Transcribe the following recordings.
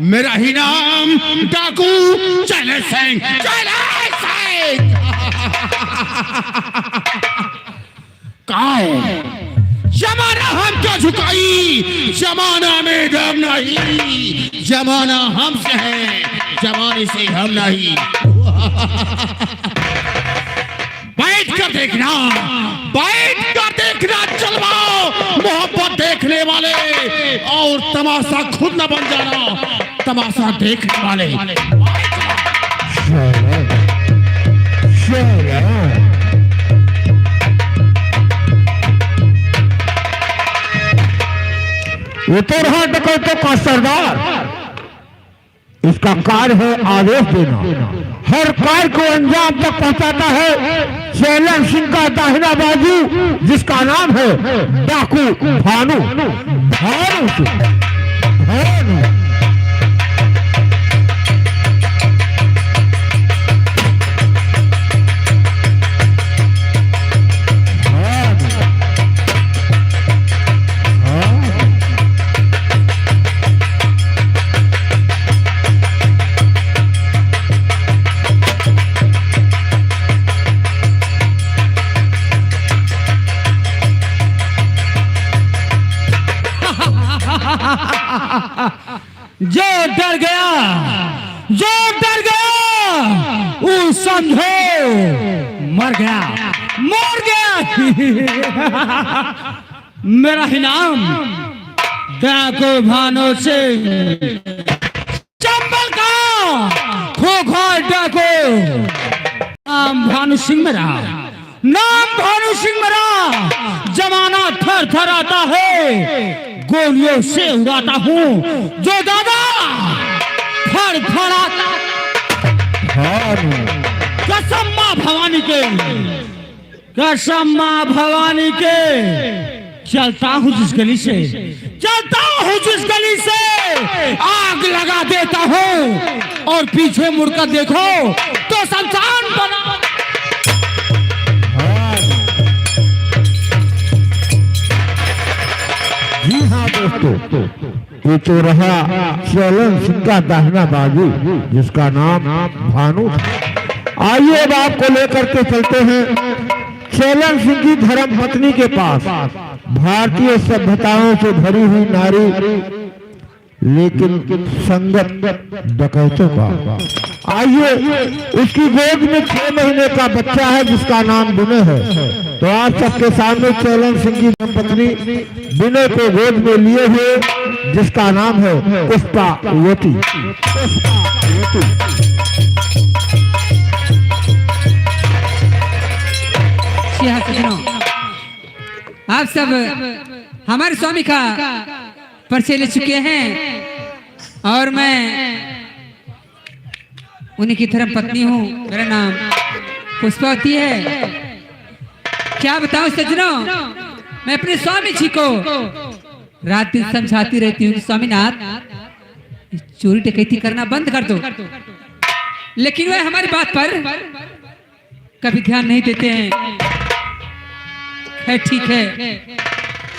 मेरा ही नाम डाकू चले सिंह, चले सिंह। कहाँ है जमाना? हमको झुकाई, जमाना में दम नहीं, जमाना हमसे है, जमाने से हम नहीं। बैठ कर देखना, बैठ कर देखना जलवा मोहब्बत देखने वाले, और तमाशा खुद न बन जाना तमाशा देखने वाले। ये तो रहा डकैतों का सरदार, इसका कार्य है आदेश देना, हर कार्य को अंजाम तक पहुंचाता है चैलेंज सिंह का दाहिना बाजू, जिसका नाम है डाकू भानु। भानु भानु जो डर गया, जो डर गया, वो समझो मर गया, मर गया। मेरा ही नाम डाकू भानु सिंह, चंबल का खोखा डाकू। नाम भानु सिंह मेरा, नाम भानु सिंह मेरा। जमाना थर थर आता है, गोलियों से उड़ाता हूँ जो दादा फड़ फड़ाता। कसम माँ भवानी के, कसम माँ भवानी के, चलता हूँ जिस गली से, चलता हूँ जिस गली से, आग लगा देता हूँ, और पीछे मुड़कर देखो तो शमशान बना। जी हाँ दोस्तों, ये तो रहा चैलेंज सिंह का दाहिना बाजू, जिसका नाम भानु। आइए अब आपको लेकर के चलते हैं चैलेंज सिंह की धर्म पत्नी के पास। भारतीय सभ्यताओं से भरी हुई नारी, लेकिन संगत डकैतों का। आइए, उसकी गोद में 6 महीने का बच्चा है, जिसका नाम विनय है। तो आप सबके सामने चैलेंज सिंह की धर्मपत्नी विनय को गोद में लिए हुए, जिसका नाम है पुष्पावती। आप सब हमारे स्वामी का परिचय ले चुके हैं, और मैं उन्हीं की धर्म पत्नी हूँ। मेरा नाम पुष्पावती है। क्या बताऊं सज्जनों, मैं अपने स्वामी जी को रात दिन समझाती रहती हूँ, स्वामीनाथ चोरी डकैती करना बंद कर दो, लेकिन वह हमारी बात पर कभी ध्यान नहीं देते हैं। है ठीक है,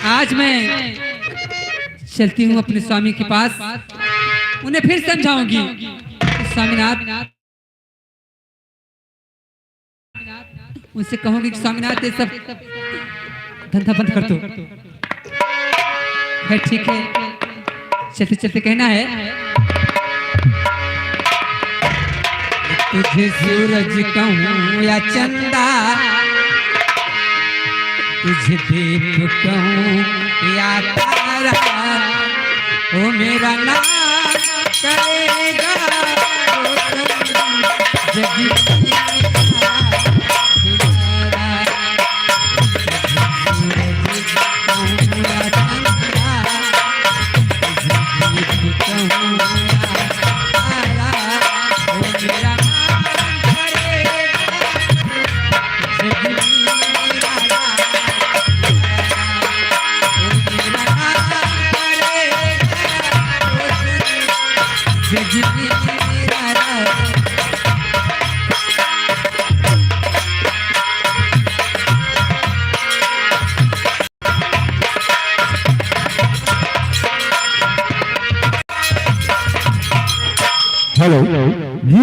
आज मैं चलती हूँ अपने स्वामी के पास, उन्हें फिर समझाऊंगी। स्वामीनाथ, उनसे कहूंगी कि स्वामीनाथ ये सब धंधा बंद कर दो। है ठीक है, चलते चलते कहना है, तुझे सूरज कहूँ या चंदा, तुझे दीप कहूँ या तारा, ओ मेरा नाम करेगा जगी।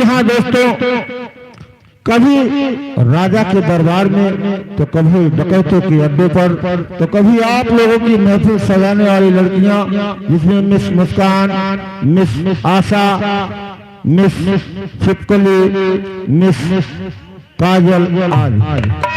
हाँ दोस्तों, कभी राजा के दरबार में तो कभी डकैतों के अड्डे पर, तो कभी आप लोगों की महफिल सजाने वाली लड़कियां, जिसमें मिस मुस्कान, मिस आशा, मिस छिपकली, मिस काजल आदि।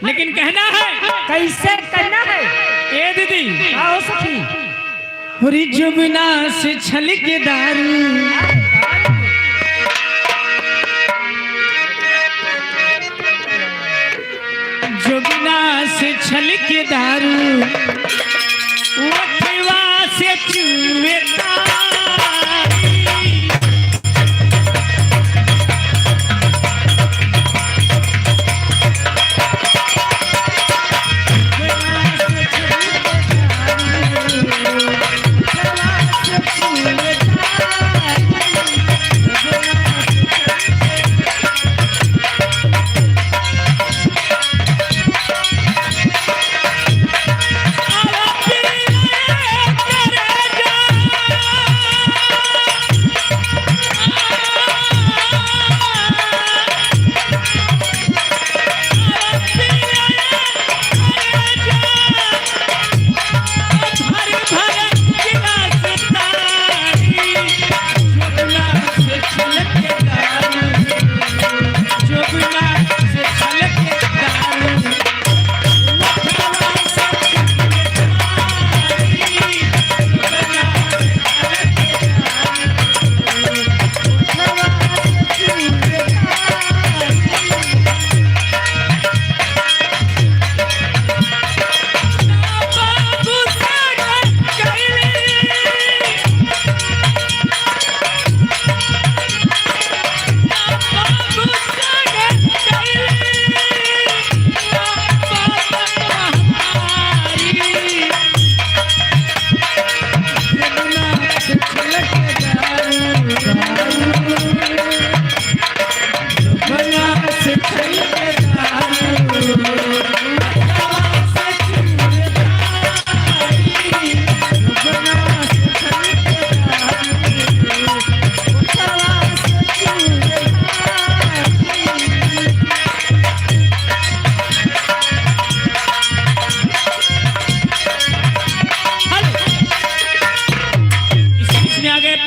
लेकिन कहना है कैसे करना है? ए दीदी, आओ सखी। हुरी जुबना से छलक दारू, जुबना से छलक दारू, वठवा से चुए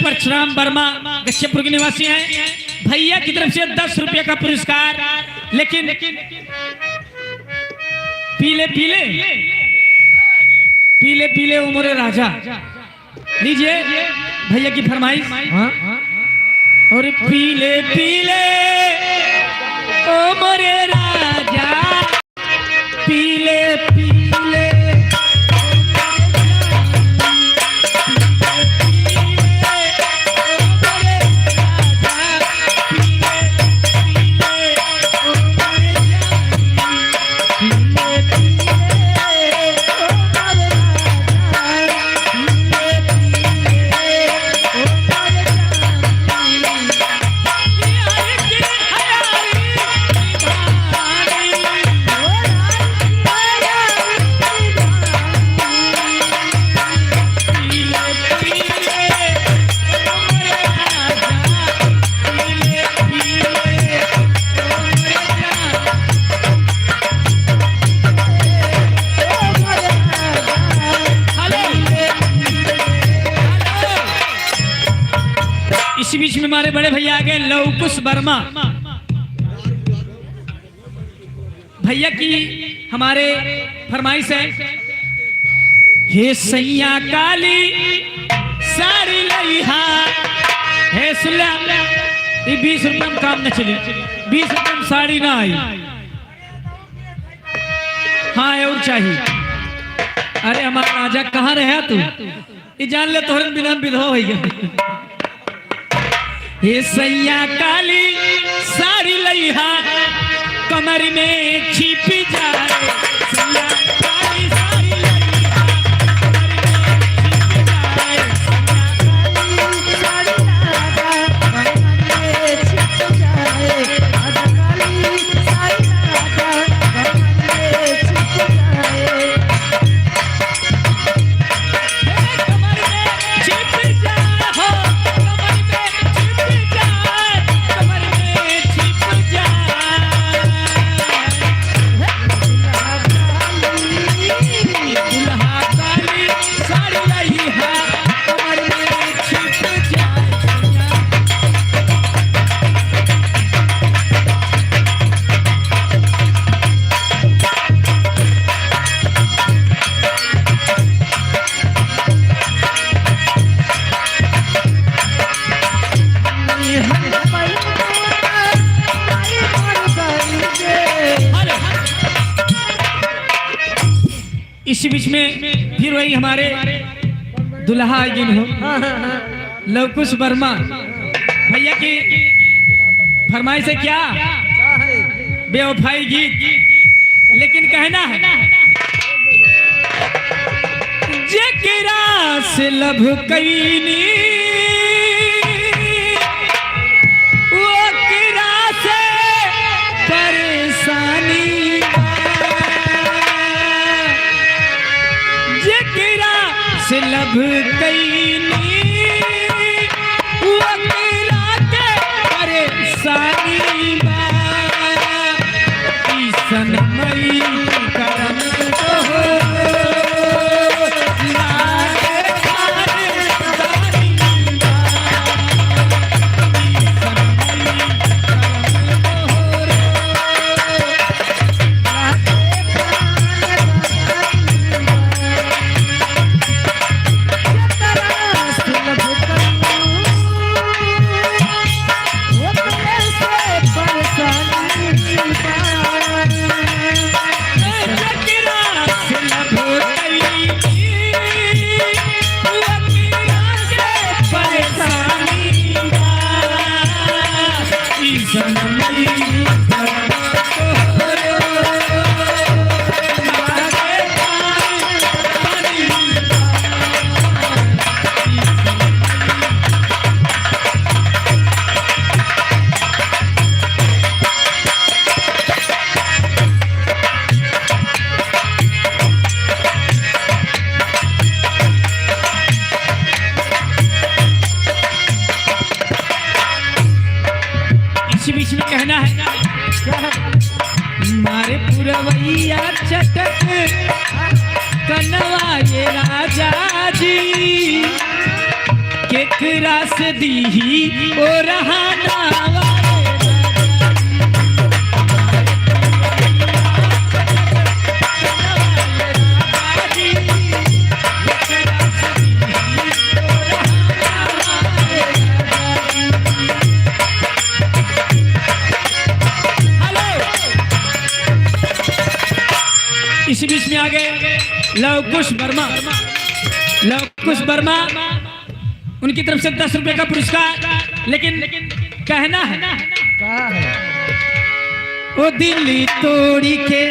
परशुराम वर्मा गच्छपुर के निवासी हैं। भैया की तरफ से 10 रुपये का पुरस्कार। लेकिन पीले पीले पीले पीले उमरे राजा, लीजिए भैया की फरमाइश। और पीले पीले उमरे राजा, पीले पीले इसी बीच में हमारे बड़े भैया आ गए लवकुश वर्मा। भैया की हमारे फरमाइश है, हे सैया काली साड़ी लइहा। हे सुल्ला, ये 20 रुपये में काम न चले, 20 रुपये में साड़ी ना आई। हाँ और चाहिए अरे हमारा राजा कहाँ रहा तू? ये जान ले तोहरे बिना विधवा हो गया। हे सैया काली साड़ी लइहा कमर में छिप जाए, सैया काली साड़ी लइहा कमर में छिप जाए, इसी बीच में फिर वही हमारे दुल्हा जिन हो लवकुश वर्मा भैया की फरमाइश है क्या बेवफाई गीत, लेकिन कहना है जेकरा से लब कईनी वो किरा से परेशानी, से लब कईनी वकीला के परेशानी बा, ईसन मई करम तो हो लागे खाने दारी बा, ईसन मई करम तो हो रे बीच में कहना है मारे पुरवैया चटक कनवा ये राजा जी केकरा से दी ओ रहाना इसी बीच में आ गए लवकुश वर्मा। लवकुश वर्मा उनकी तरफ से 10 रुपए का पुरस्कार, लेकिन कहना है ओ दिल तोड़ी के,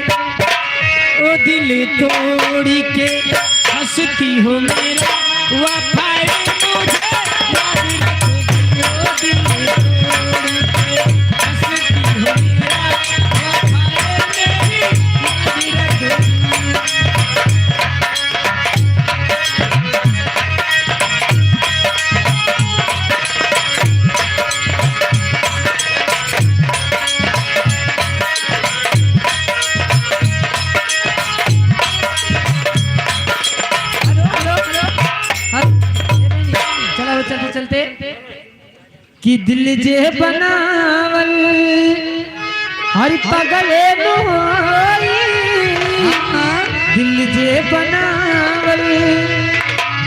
ओ दिल तोड़ी के हंसती हो मेरा वफाए मुझे याद रखोगी, ओ दिल तोड़ी के हंसती हो मेरा वफाए मेरी याद रखोगी। चलते कि दिल जे बनावल हर पगले नोई, दिल जे बनावल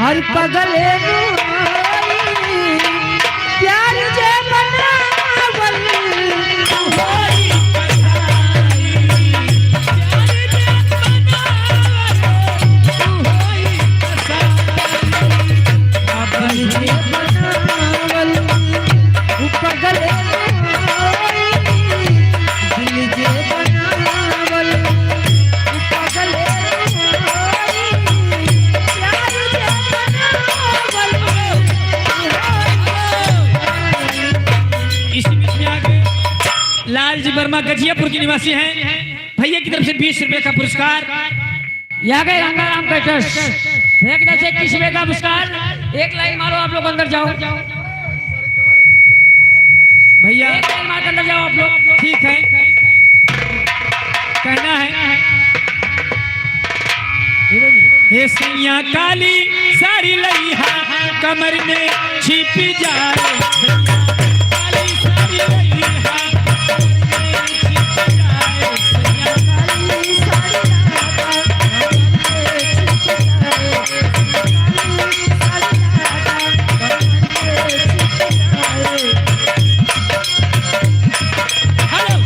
हर पगले नोई, प्यार जे बनावल होई पछाई, प्यार जे बनावल वर्मा गजियापुर के निवासी हैं। भैया की तरफ से 20 रुपए का पुरस्कार। यहाँ गए गंगाराम कैटर्स भैया की तरफ से 21 रुपए का पुरस्कार। एक लाइन मारो, आप लोग अंदर जाओ। भैया एक लाइन मार के अंदर जाओ आप लोग। ठीक है, कहना है हे सैया काली साड़ी लइहा कमर में छिपी जाए, काली साड़ी लइहा कमर में छिपी जाए, सैया काली साड़ी हेलो।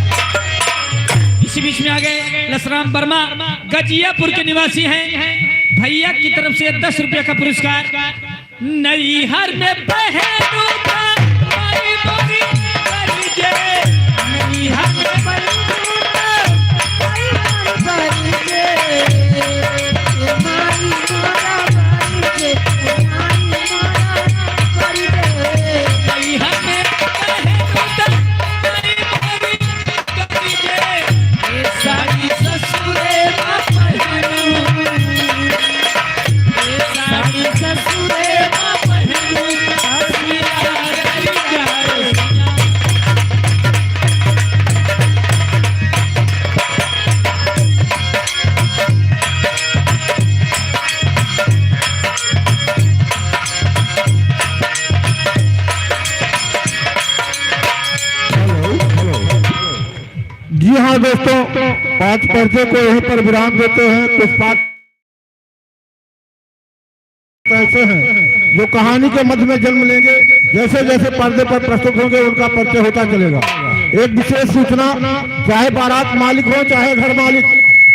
इसी बीच में आ गए लसराम वर्मा गजियापुर के निवासी हैं। भैया की तरफ से 10 रुपए का पुरस्कार। नैहर में बहनू था माई मोरी परिजे, नैहर में बहनू था माई मोरी परिजे, माई मोरा परिजे, माई मोरा परिजे, नैहर में बहनू था माई मोरी परिजे, साड़ी ससुरे मां पहनू, साड़ी ससुरे मां पहनू, हसिया गई जाए। जी हाँ दोस्तों, 5 पर्चे को यहीं पर विराम देते हैं। कुछ पाठ ऐसे हैं जो कहानी के मध्य में जन्म लेंगे। जैसे जैसे पर्दे पर प्रस्तुत होंगे उनका परिचय होता चलेगा। एक विशेष सूचना, चाहे बारात मालिक हो चाहे घर मालिक,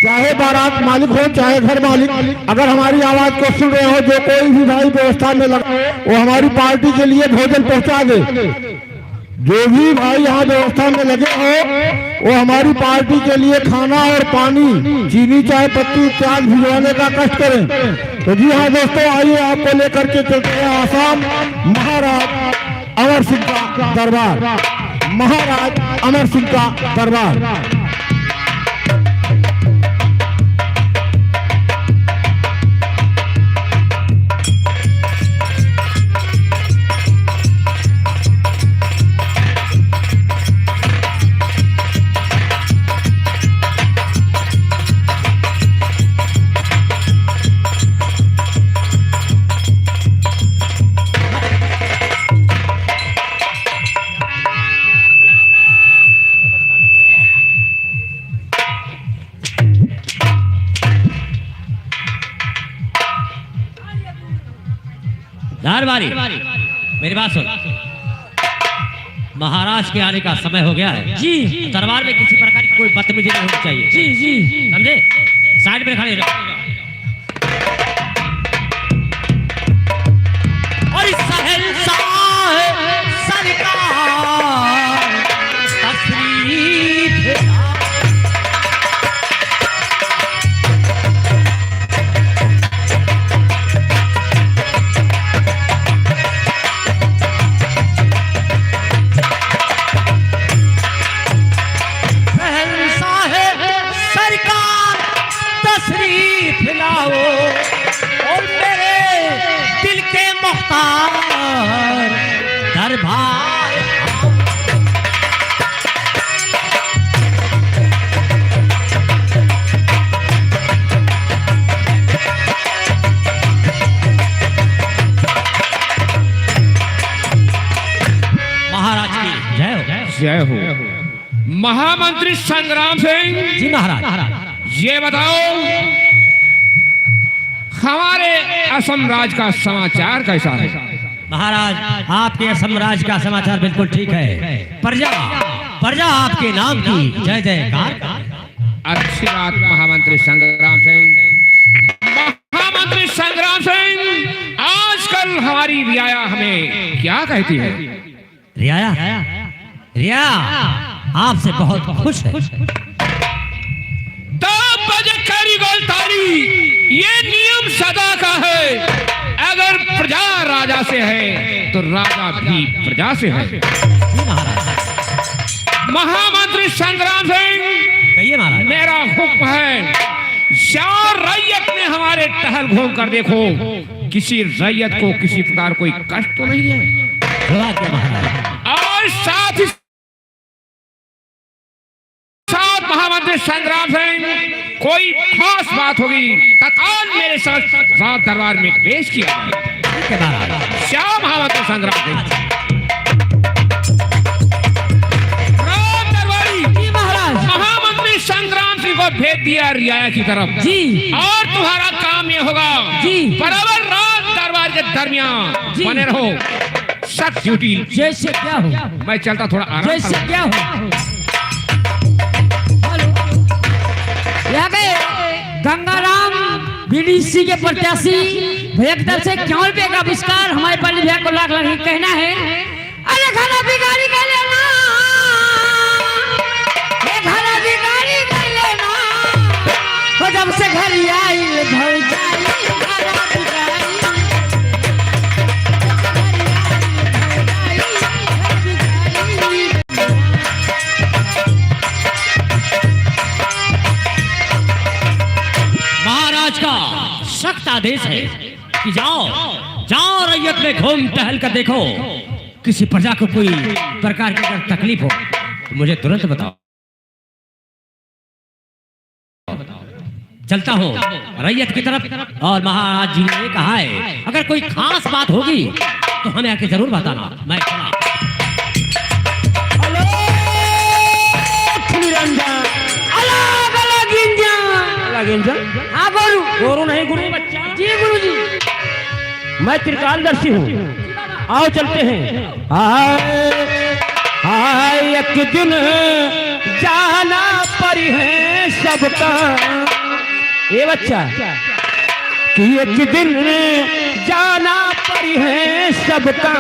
चाहे बारात मालिक हो चाहे घर मालिक, अगर हमारी आवाज को सुन रहे हो, जो कोई भी भाई व्यवस्था में लगा वो हमारी पार्टी के लिए भोजन पहुंचा दे। जो भी भाई यहाँ व्यवस्था में लगे हो वो हमारी पार्टी के लिए खाना और पानी, चीनी, चाय पत्ती इत्यादि भिजवाने का कष्ट करें। तो जी हाँ दोस्तों, आइए आपको लेकर के चलते हैं आसाम महाराज अमर सिंह का दरबार। महाराज अमर सिंह का दरबार। धारवारी, मेरी बात सुन। महाराज के आने का समय हो गया है जी। दरबार में किसी प्रकार की कोई बदतमीजी नहीं होनी चाहिए। जी जी, समझे? साइड में खड़े रहो। और शहंशाह सरकार तशरीफ लाओ और मेरे दिल के मुख्तार दरबार। महाराज की जय हो। जय हो। महामंत्री संग्राम सिंह जी महाराज, ये बताओ हमारे असम राज का समाचार कैसा है? महाराज आपके असम राज का समाचार बिल्कुल ठीक है। प्रजा प्रजा आपके नाम की जय जयकार। अच्छी बात महामंत्री संग्राम सिंह। महामंत्री संग्राम सिंह, आजकल हमारी रियाया हमें क्या कहती है? रियाया रिया आपसे बहुत खुश है। तब बजे खरी गोलतारी, ये नियम सदा का है। अगर प्रजा राजा से है तो राजा भी प्रजा से है। महामंत्री संग्राम सिंह, कहिए महाराज। मेरा हुक्म है, चार रैयत में हमारे टहल घूम कर देखो, किसी रैयत को किसी प्रकार कोई कष्ट तो नहीं है। और साथ ही साथ महामंत्री संग्राम सिंह, कोई खास बात होगी तत्काल मेरे साथ रात दरबार में पेश किया जाए। श्याम महामंत्री संग्राम सिंह। महामंत्री संग्राम सिंह को भेज दिया रियाया की तरफ जी। और तुम्हारा काम ये होगा जी। बराबर रात दरबार के दरमियान जी। बने रहो। सब ड्यूटी जैसे क्या हो, मैं चलता थोड़ा आराम जैसे करूं। क्या हो। यहाँ गए गंगाराम बीडीसी के प्रत्याशी भैया की तरफ से 51 रुपए का पुरस्कार हमारे पाली भैया को लाख लाख कहना है। अरे खाना भिखारी का लेना, ये खाना भिखारी का लेना, वो जब से घर आई घर जाई खाना भिखारी, महाराज का सख्त आदेश है कि जाओ जाओ रैयत में घूम टहल कर देखो, किसी प्रजा को कोई प्रकार की अगर तकलीफ हो तो मुझे तुरंत बताओ। चलता हूँ रैयत की तरफ। और महाराज जी ने कहा है अगर कोई खास बात होगी तो हमें आके जरूर बताना। मैं चला। हाँ गुरु। गुरु नहीं गुरु बच्चा। जी गुरु जी। मैं त्रिकालदर्शी हूँ। आओ चलते हैं। हाय एक दिन जाना पर है सबका, ये बच्चा कि एक दिन जाना पर है सबका,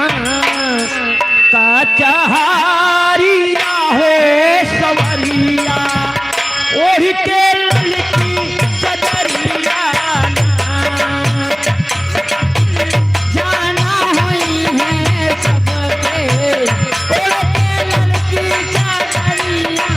का चाहारिया हो सवरिया ओढ़ के ललकी चदरिया जाना हुई है सबके, ओढ़ के ललकी चादरिया।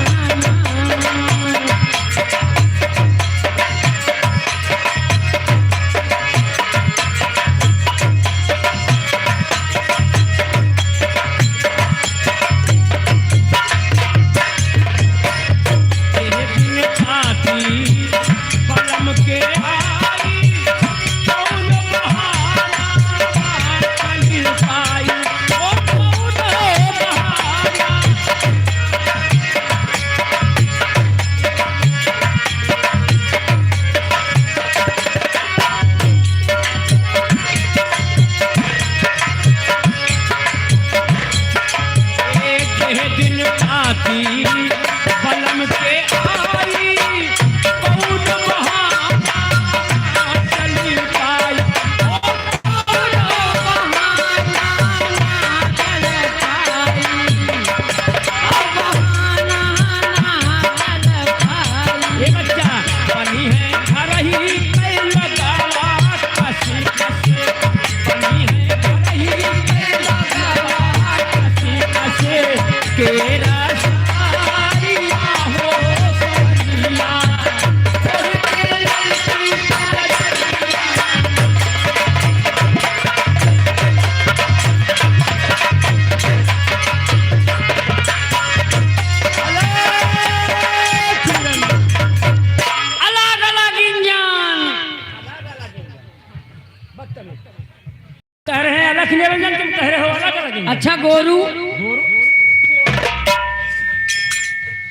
अच्छा गोरू,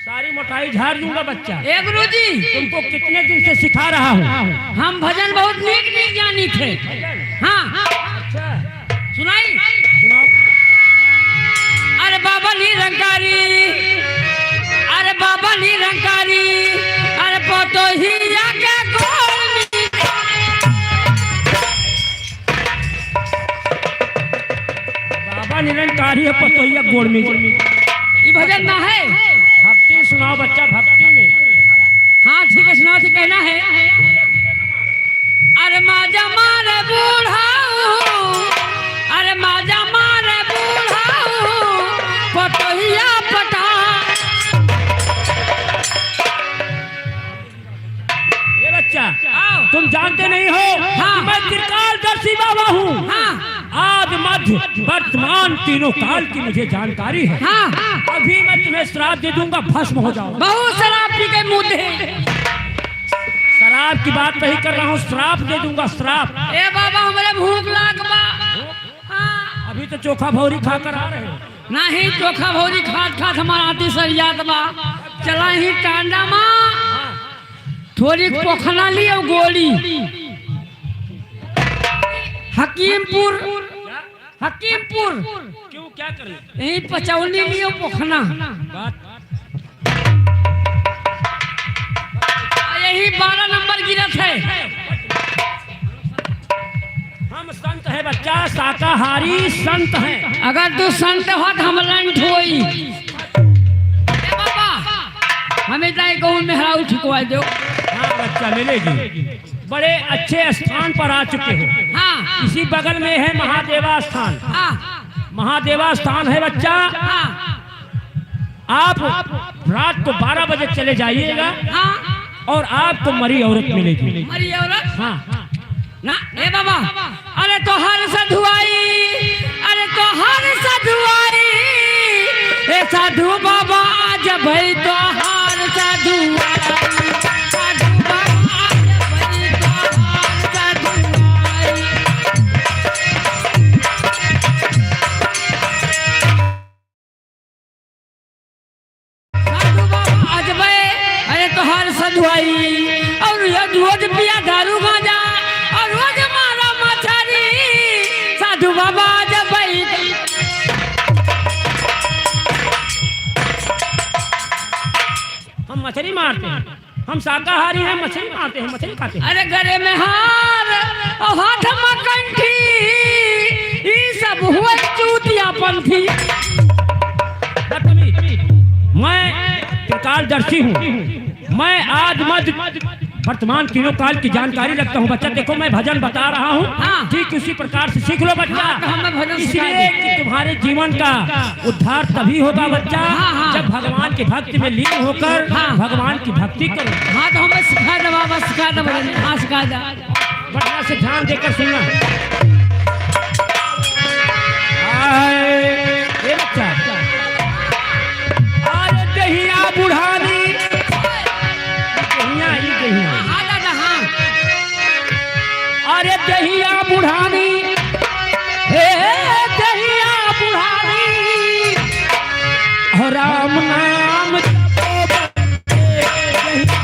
सारी मोटाई झाड़ दूंगा बच्चा। ए गुरु जी, तुमको कितने दिन से सिखा रहा हूँ। हम भजन बहुत नीक नीक जानी थे। हाँ सुनाई। सुनाओ। अरे बाबा निरंकारी, अरे बाबा निरंकारी, अरे पोतो ही आके गोल में। बाबा निरंकारी है पतोहिया गोड़ में। ये भजन ना है। भक्ति सुनाओ बच्चा, भक्ति में। हाँ ठीक है, सुनाओ। कहना है अरे माजा मारे बूढ़ा, अरे माजा मारे बूढ़ा, पतोहिया पटा आदिवासी बाबा हूँ। हाँ आज मध्य वर्तमान तीनों काल की मुझे जानकारी है। हाँ अभी मैं तुम्हें श्राप दे दूंगा, भस्म हो जाओ। बहुत शराब पी के मुद्दे। शराब की बात नहीं कर रहा हूँ, श्राप दे दूंगा, श्राप। ए बाबा हमारे भूख लाग बा। हाँ। अभी तो चोखा भौरी खाकर आ रहे हो। नहीं चोखा भौरी खात खात हमारा आती सरियात बा। चला ही टांडा माँ थोड़ी पोखना ली और गोली। हकीमपुर हकीमपुर क्यों, क्या कर यही पचौली लियो पोखना। यही 12 नंबर गिरत है। हम संत है बच्चा, शाकाहारी संत हैं। अगर तू संत हो तो हम लंठ होई। बाबा हमें जाए गौन में हराऊ ठिकवा दो। हाँ बच्चा मिलेगी। बड़े अच्छे स्थान पर आ चुके हो। हाँ इसी बगल में है महादेवा स्थान। हाँ महादेवा स्थान है बच्चा। हाँ आप रात को 12 बजे चले जाइएगा हाँ और आपको मरी औरत मिलेगी। मरी औरत। हाँ ना ए बाबा अरे तो हर सधुआई, अरे तो हर सधुआई। ए साधु बाबा आज भाई तो हर सधुआई। साधु बाबा आज भाई तो हर सधुआई। साधु बाबा आज भाई अरे तो हर सधुआई। और ये रोज पिया दारू गांजा और रोज मारा मछली। साधु बाबा जब भाई हम मछली मारते हैं, हम शाकाहारी हैं, मछली मारते हैं, मछली खाते हैं। अरे गले में हार और हाथ में कंठी, ये सब हुआ चूतिया पंथी। मैं त्रिकालदर्शी हूँ। मैं आज मध्य वर्तमान तीनों काल की जानकारी रखता हूँ। बच्चा देखो मैं भजन बता रहा हूँ। हाँ। ठीक उसी प्रकार से सीख लो बच्चा। हाँ, तो हमें भजन सिखा इसलिए दे। कि तुम्हारे जीवन का उद्धार तभी होगा बच्चा, हाँ, हाँ। जब भगवान की भक्ति में लीन होकर हाँ। भगवान की भक्ति करो। हाँ तो हमें सिखा दे बाबा, सिखा दे भजन। हाँ सिखा दे। बढ़िया से ध्यान देकर सुनना। ये बच्चा आज दहिया बुढ़ानी, दहिया ही दहिया। हाँ दादा हाँ। अरे दहिया बुढ़ानी, हे दहिया बुढ़ानी, और राम नाम जपो बच्चे, दहिया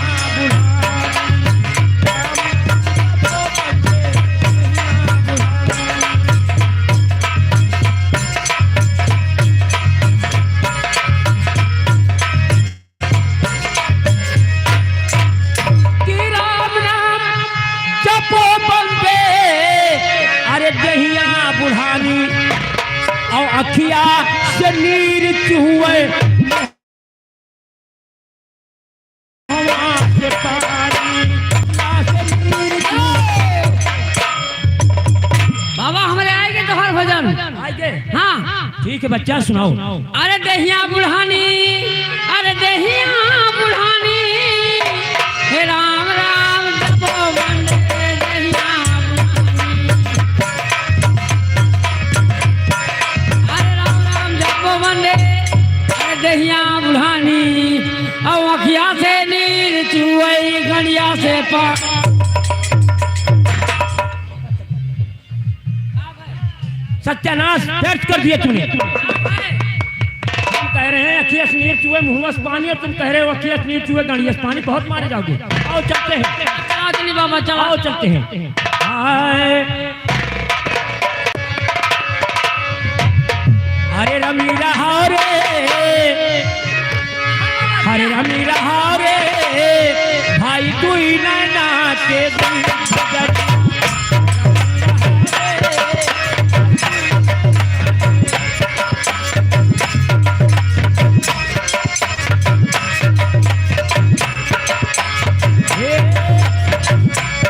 कि राम नाम जपो बंदे। अरे दहिया बुढ़ानी और अखिया से नीर चुए, हवा से पानी, से नीर चुए। बाबा हमारे आएंगे तो हर भजन। आइए। हाँ ठीक है बच्चा सुनाओ। अरे दहिया बुढ़ानी, अरे दहिया बुढ़ानी। हे राम राम जपो वंदे दहिया बुढ़ानी। अरे राम राम जपो वंदे, अरे दहिया बुढ़ानी। और अखिया से नीर चुए, गड़िया से पा। सत्यानाश व्यर्थ कर दिए तूने। तुम कह रहे हैं अखिया से नीर चुए मुंह से पानी, और तुम कह रहे हो अखिया से नीर चुए गाड़िया से पानी। बहुत मारे जाओगे। आओ चलते हैं, चला चली बाबा चला। आओ चलते हैं। हाय हरे रमी रहा रे, हरे रमी रहा रे, भाई तू ही नैना के दिल जगत।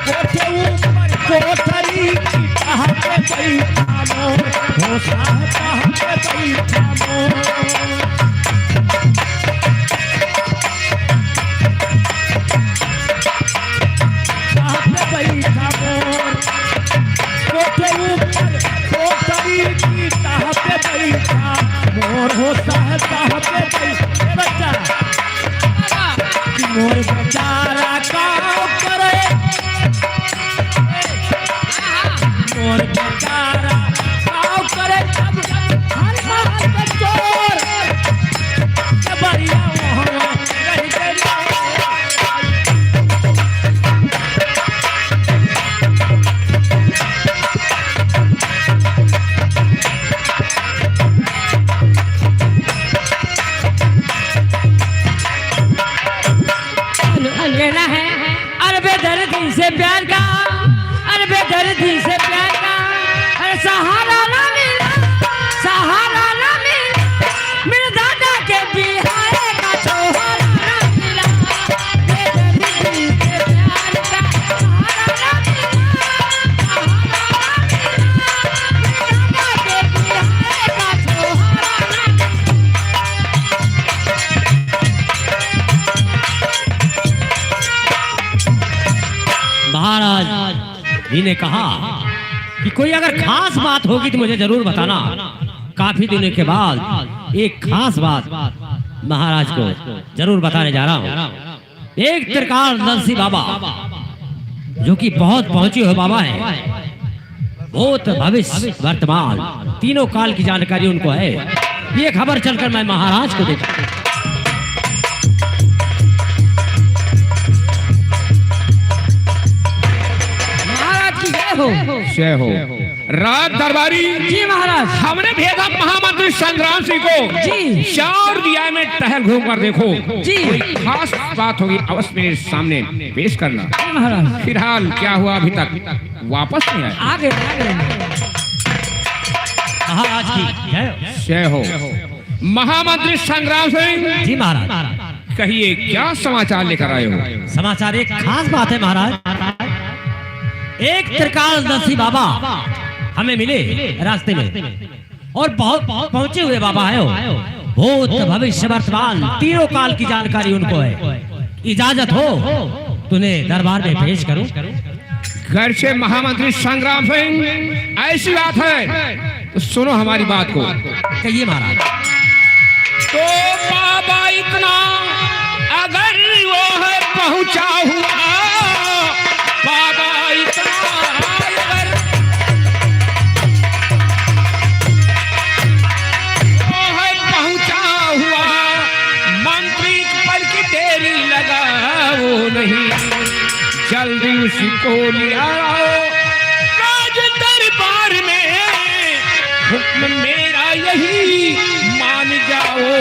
कोठे ऊपर कोठरी कहाँ पे बैठा मोर, हो साह कहाँ पे बैठा मोर। कहाँ पे बैठा मोर, कोठे ऊपर कोठरी की ताह पे बैठा मोर होता है ताह पे बैठा बच्चा कि मोर बेचारा काम करे मोर बेचारा काम करे अब हर माल के चोर बढ़िया वहाँ रह गए कहना है अरे बेदर्दी से प्यार का, अरे बेदर्दी से प्यार का, अरे सहारा ना मिला, सहारा ना मिला, मेरे दादा के बिहार का सहारा ना मिला, बेदर्दी से प्यार का सहारा ना मिला, सहारा ना मिला, मेरे दादा के बिहार का सहारा ना मिला। महाराज जी ने कहा कि कोई अगर खास बात होगी तो मुझे जरूर बताना। काफी दिनों के बाद एक खास बात महाराज को जरूर बताने जा रहा हूँ। एक त्रिकालदर्शी बाबा जो कि बहुत पहुंचे हुए बाबा है, भूत भविष्य वर्तमान तीनों काल की जानकारी उनको है। ये खबर चलकर मैं महाराज को देता। जय हो रात दरबारी जी महाराज। हमने भेजा महामंत्री संग्राम सिंह को जी। चार दिया में टहल घूम कर देखो जी। कोई खास बात होगी अवश्य मेरे सामने पेश करना। जी महाराज। फिलहाल क्या हुआ अभी तक वापस नहीं आया। आगे आगे महाराज की जय हो महामंत्री संग्राम सिंह जी महाराज। कहिए क्या समाचार लेकर आए हो। समाचार एक खास बात है महाराज। एक त्रिकालदर्शी बाबा हमें मिले रास्ते में और बहुत पहुंचे हुए बाबा है वो। भूत भविष्य वर्तमान तीनों काल की जानकारी उनको है। इजाजत हो तूने दरबार में पेश करूं। घर से महामंत्री संग्राम सिंह ऐसी बात है तो सुनो हमारी बात को। कहिए महाराज। तो बाबा इतना अगर वो है पहुंचा हुआ, बाबा इतना अगर वो है पहुंचा हुआ, मंत्री पल की देरी लगाओ नहीं, जल्दी उसी को ले आओ राज दरबार में, हुक्म मेरा यही मान जाओ।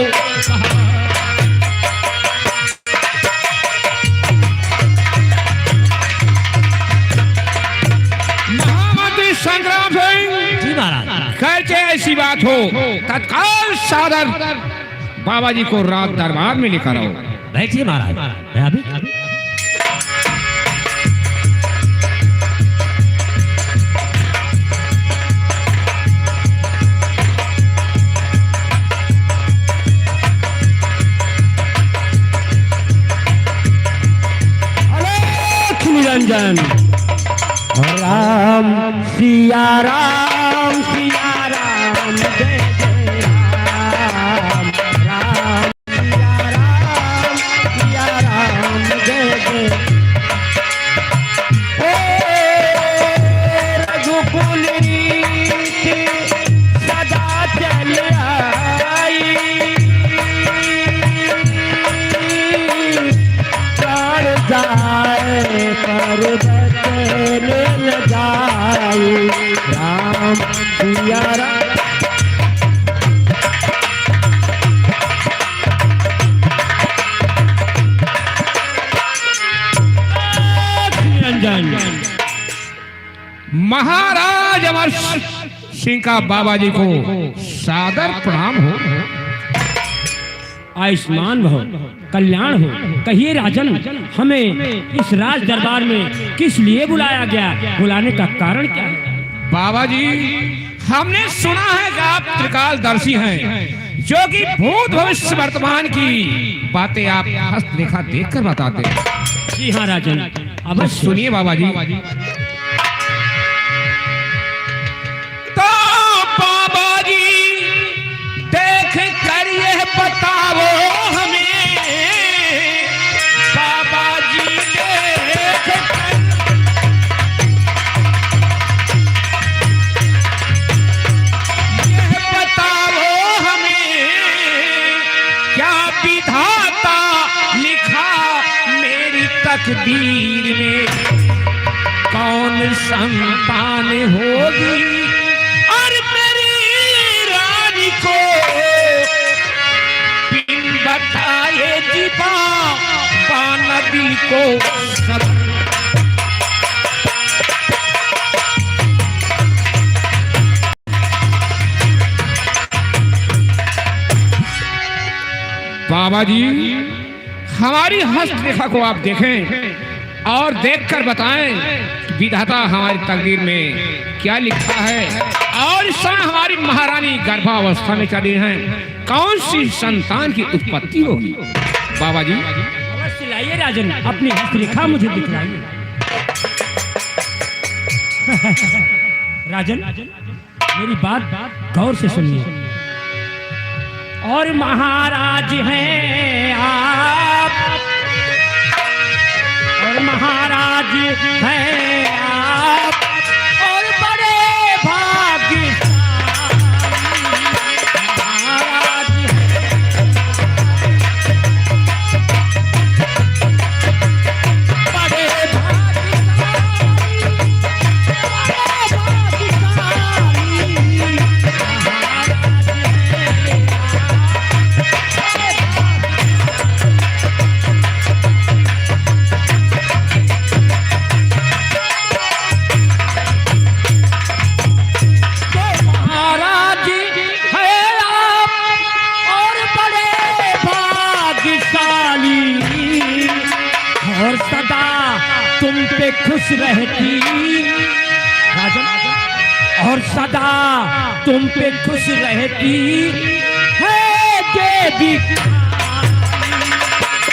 महामंत्री संग्राम सिंह जी महाराज। खैर चाहे ऐसी बात हो तत्काल सादर बाबा जी को रात दरबार में लेकर आओ। बैठिए महाराज। मैं अभी निरंजन राम सिया राम जय जय राम राम सिया राम जय जय। ओ रघुकुल रीति सदा चल आई, प्राण जाए पर बचने न जाए राम सिया राम। महाराज अमर सिंह का बाबा जी को सादर प्रणाम हो। आयुष्मान भव, कल्याण हो। कहिए राजन, हमें इस राज दरबार में किस लिए बुलाया गया? बुलाने का कारण क्या है? बाबा जी हमने सुना है कि आप त्रिकालदर्शी हैं, जो कि भूत भविष्य वर्तमान की बातें आप हस्तरेखा देखकर बताते हैं। जी हाँ राजन, अब सुनिए बाबा जी। तकदीर में कौन संतान होगी और मेरी रानी को बिन बताए जीवा नबी को सब बाबा जी हमारी हस्तरेखा को आप देखें और देखकर बताएं कि विधाता हमारी तकदीर में क्या लिखा है और इस समय हमारी महारानी गर्भावस्था में चली हैं, कौन सी संतान की उत्पत्ति होगी। बाबा जी अवश्य लाइए राजन, अपनी हस्तरेखा मुझे दिखलाइए। राजन मेरी बात गौर से सुनिए। और महाराज हैं आप, और महाराज हैं आप, और बड़े भाग्यशाली महाराज हैं, बड़े और सदा तुम पे खुश रहती राजन, और सदा तुम पे खुश रहती है देवी,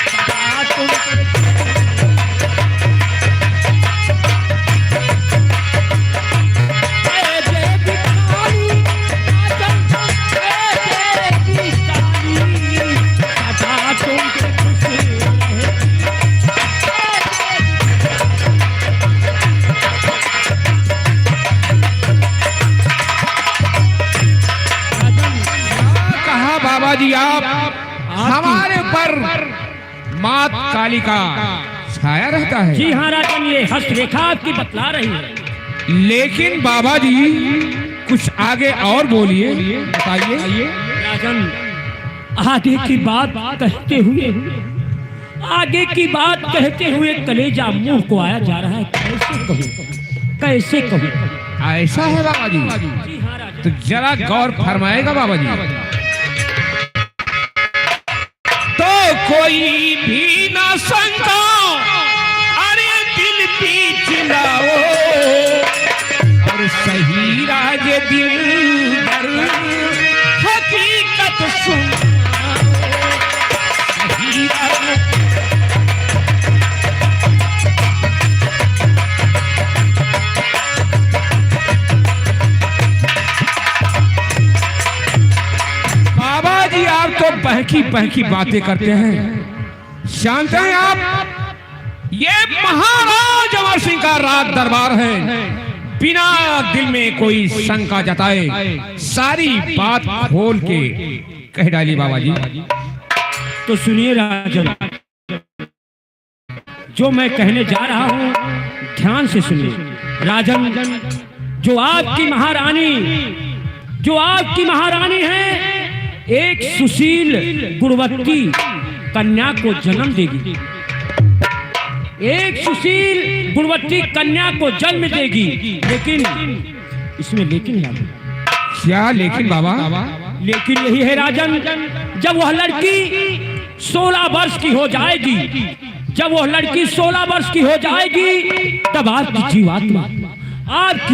सदा तुम जी आप हमारे ऊपर मात काली का छाया रहता है। जी हाँ राजन, ये हस्तरेखा आपकी बतला रही है। लेकिन बाबा जी कुछ आगे और बोलिए, बताइए। राजन आगे की बात कहते हुए, आगे की बात कहते हुए कलेजा मुंह को आया जा रहा है। कैसे कहूँ, कैसे कहूँ। ऐसा है बाबा जी? जी हाँ राजन। तो जरा गौर फरमाएगा बाबा जी। तो कोई भी ना शंका, अरे दिल बीच लाओ और सही राज दिल दर हकीकत सुन, सही राज बहकी बहकी बातें करते हैं। जानते हैं आप ये महाराज अमर सिंह का राज दरबार है, बिना दिल में कोई शंका जताए सारी बात खोल के कह डाली बाबा जी। तो सुनिए राजन, जो मैं कहने जा रहा हूं ध्यान से सुनिए। राजन, जो आपकी महारानी है, एक सुशील गुणवती कन्या को जन्म देगी, एक सुशील गुणवती कन्या को जन्म देगी। लेकिन इसमें लेकिन है। क्या लेकिन बाबा? लेकिन यही है राजन, जब वह लड़की 16 वर्ष की हो जाएगी, जब वह लड़की 16 वर्ष की हो जाएगी, तब आपकी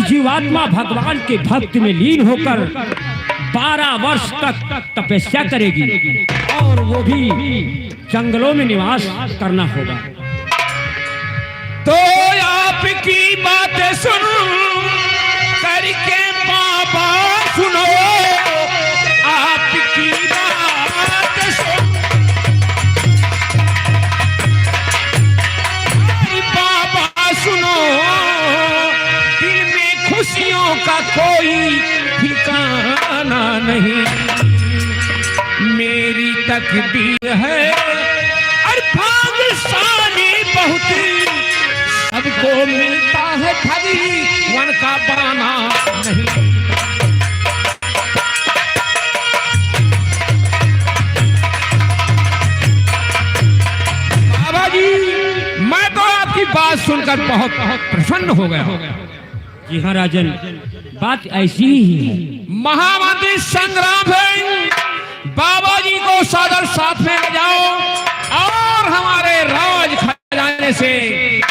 जीवात्मा भगवान के भक्त में लीन होकर 12 वर्ष तक तपस्या करेगी, और वो भी जंगलों में निवास करना होगा। तो आपकी बातें सुन करके बाबा सुनो, आपकी बात सुन बाबा सुनो, दिल में खुशियों का कोई ठिकाना नहीं, मेरी तकदीर है और भाग्यशाली बहुत को मिलता है खरी वन का पाना नहीं। बाबा जी मैं तो आपकी बात सुनकर बहुत प्रसन्न हो गया। जी हाँ राजन, बात ऐसी ही है। महामंत्री संग्राम सिंह बाबा जी को सादर साथ में ले जाओ और हमारे राज खजाने से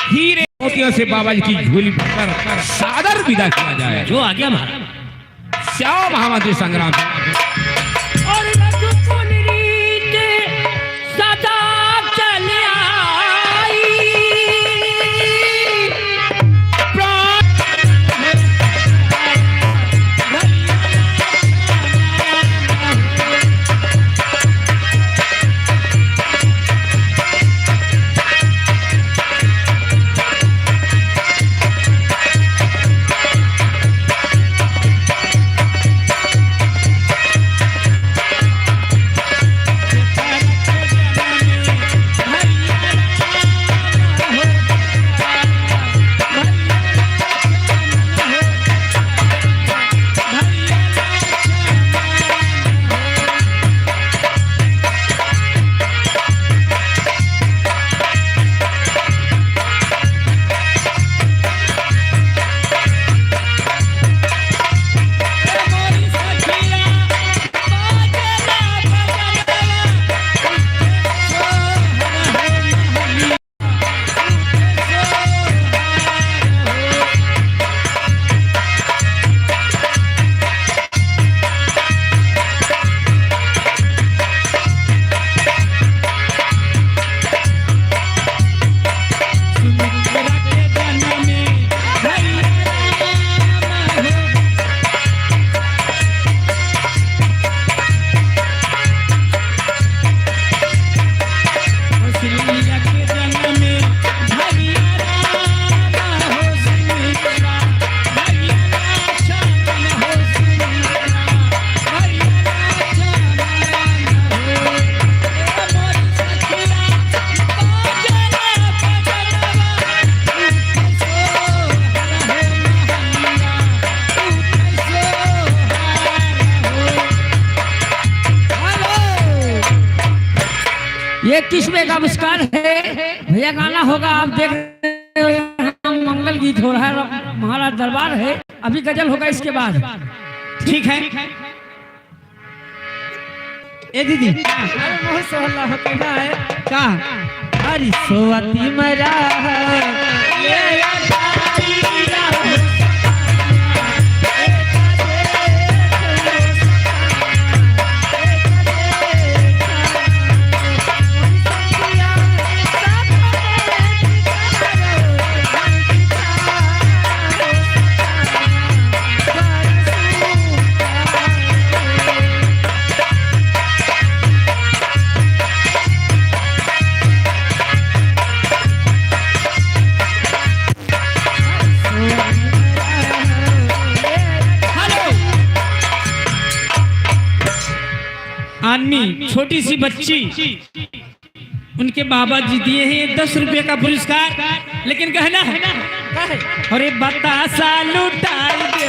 हीरे मोतियों से बाबा जी की झोली भरकर सादर विदा किया जाए। जो आ गया महाराज। श्याम महामंत्री संग्राम सिंह। ये किस्में का मुस्कान है भैया, गाना होगा आप देख रहे हो। मंगल गीत हो रहा है, महाराज दरबार है, अभी गजल होगा इसके बाद। ठीक है। ए दीदी बहुत सोहला होता है का अरे सोवती मरा आदमी छोटी सी बच्ची, उनके बाबा जी दिए हैं 10 रुपये का पुरस्कार, लेकिन कहना है अरे बतासा लुटाई दे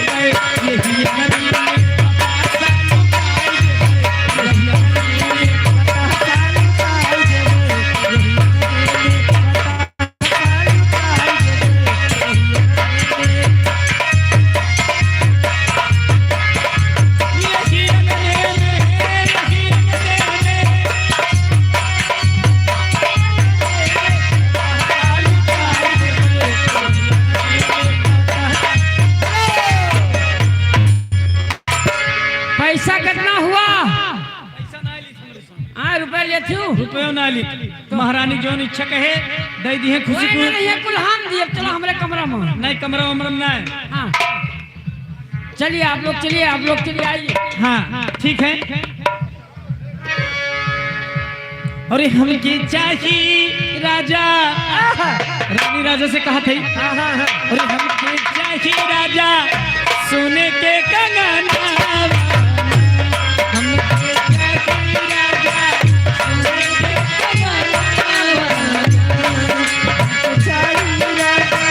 पैसा कितना हुआ? रुपए ले रुपये ना ली महारानी जो इच्छा कहे दे दी है खुशी को। नहीं कुल हम दिए, चलो हमारे कमरा में। नहीं कमरा वमरा नहीं। हाँ चलिए आप लोग चलिए आइए। हाँ ठीक है। अरे हमके चाहिए राजा, रानी राजा से कहा थी। अरे हमके चाहिए राजा सोने के कंगना, हमके चाहिए राजा सोने के कंगना, चाहिए राजा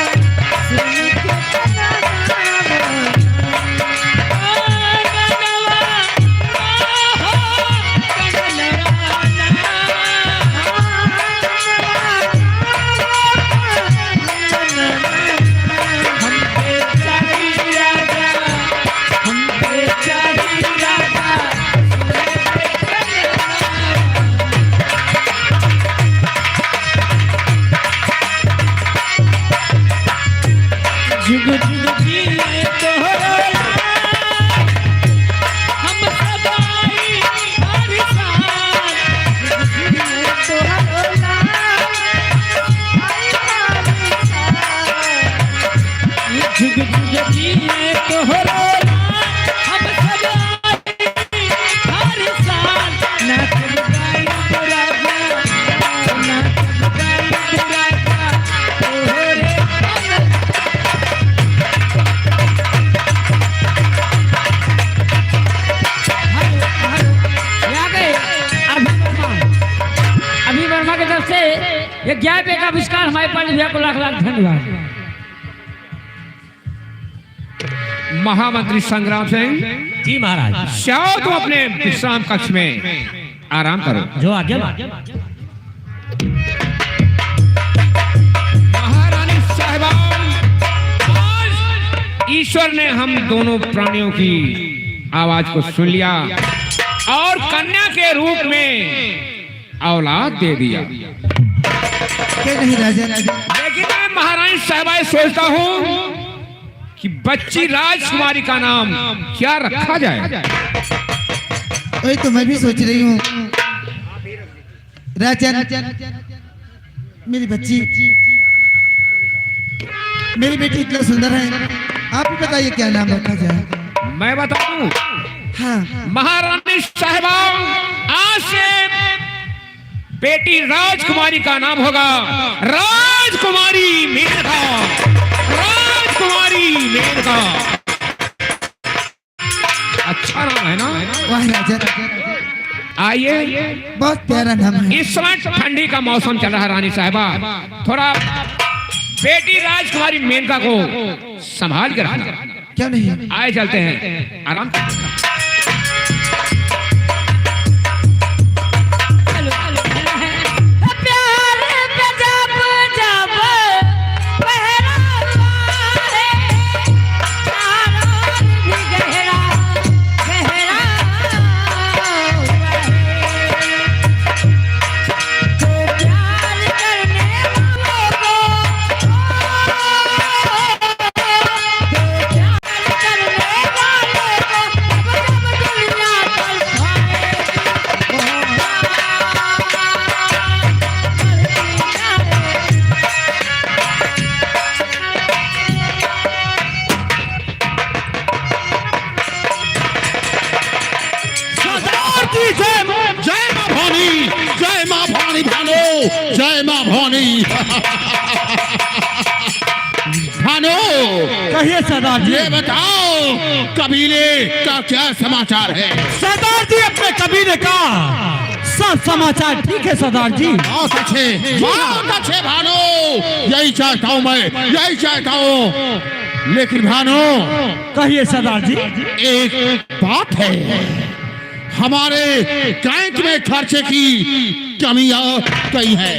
नमस्कार हमारे पंडित भैया को लाख लाख धन्यवाद। महामंत्री संग्राम सिंह जी महाराज। जाओ तुम अपने विश्राम कक्ष में आराम करो। जो आज्ञा। महारानी साहिबान, आज ईश्वर ने हम दोनों प्राणियों की आवाज को सुन लिया और कन्या के रूप में औलाद दे दिया। नहीं राजा, लेकिन मैं महारानी साहिबा सोचता हूँ कि बच्ची राजकुमारी का नाम क्या रखा जाए। वही तो मैं भी सोच रही हूँ राजन। मेरी बच्ची, मेरी बेटी इतना सुंदर है, आप ही बताइए क्या नाम रखा जाए। मैं बता दूं, हाँ महारानी साहिबा, आज से बेटी राजकुमारी का नाम होगा राजकुमारी मेनका। राजकुमारी मेनका, अच्छा नाम है ना? वाह राजा, आइए, बहुत प्यारा नाम है। इस समय ठंडी का मौसम चल रहा है रानी साहिबा, थोड़ा बेटी राजकुमारी मेनका को संभाल कर रखना। क्यों नहीं? आए चलते हैं, आराम जय मां भवानी। भानु, कहिए सरदार जी। ये बताओ कबीले का क्या समाचार है? सरदार जी, अपने कबीले का सब समाचार ठीक है सरदार जी। बहुत अच्छे भानु, यही चाहता हूँ मैं, यही चाहता हूँ। लेकिन भानु, कहिए सरदार जी। एक बात है, हमारे बैंक में खर्चे की कमी आ गई है।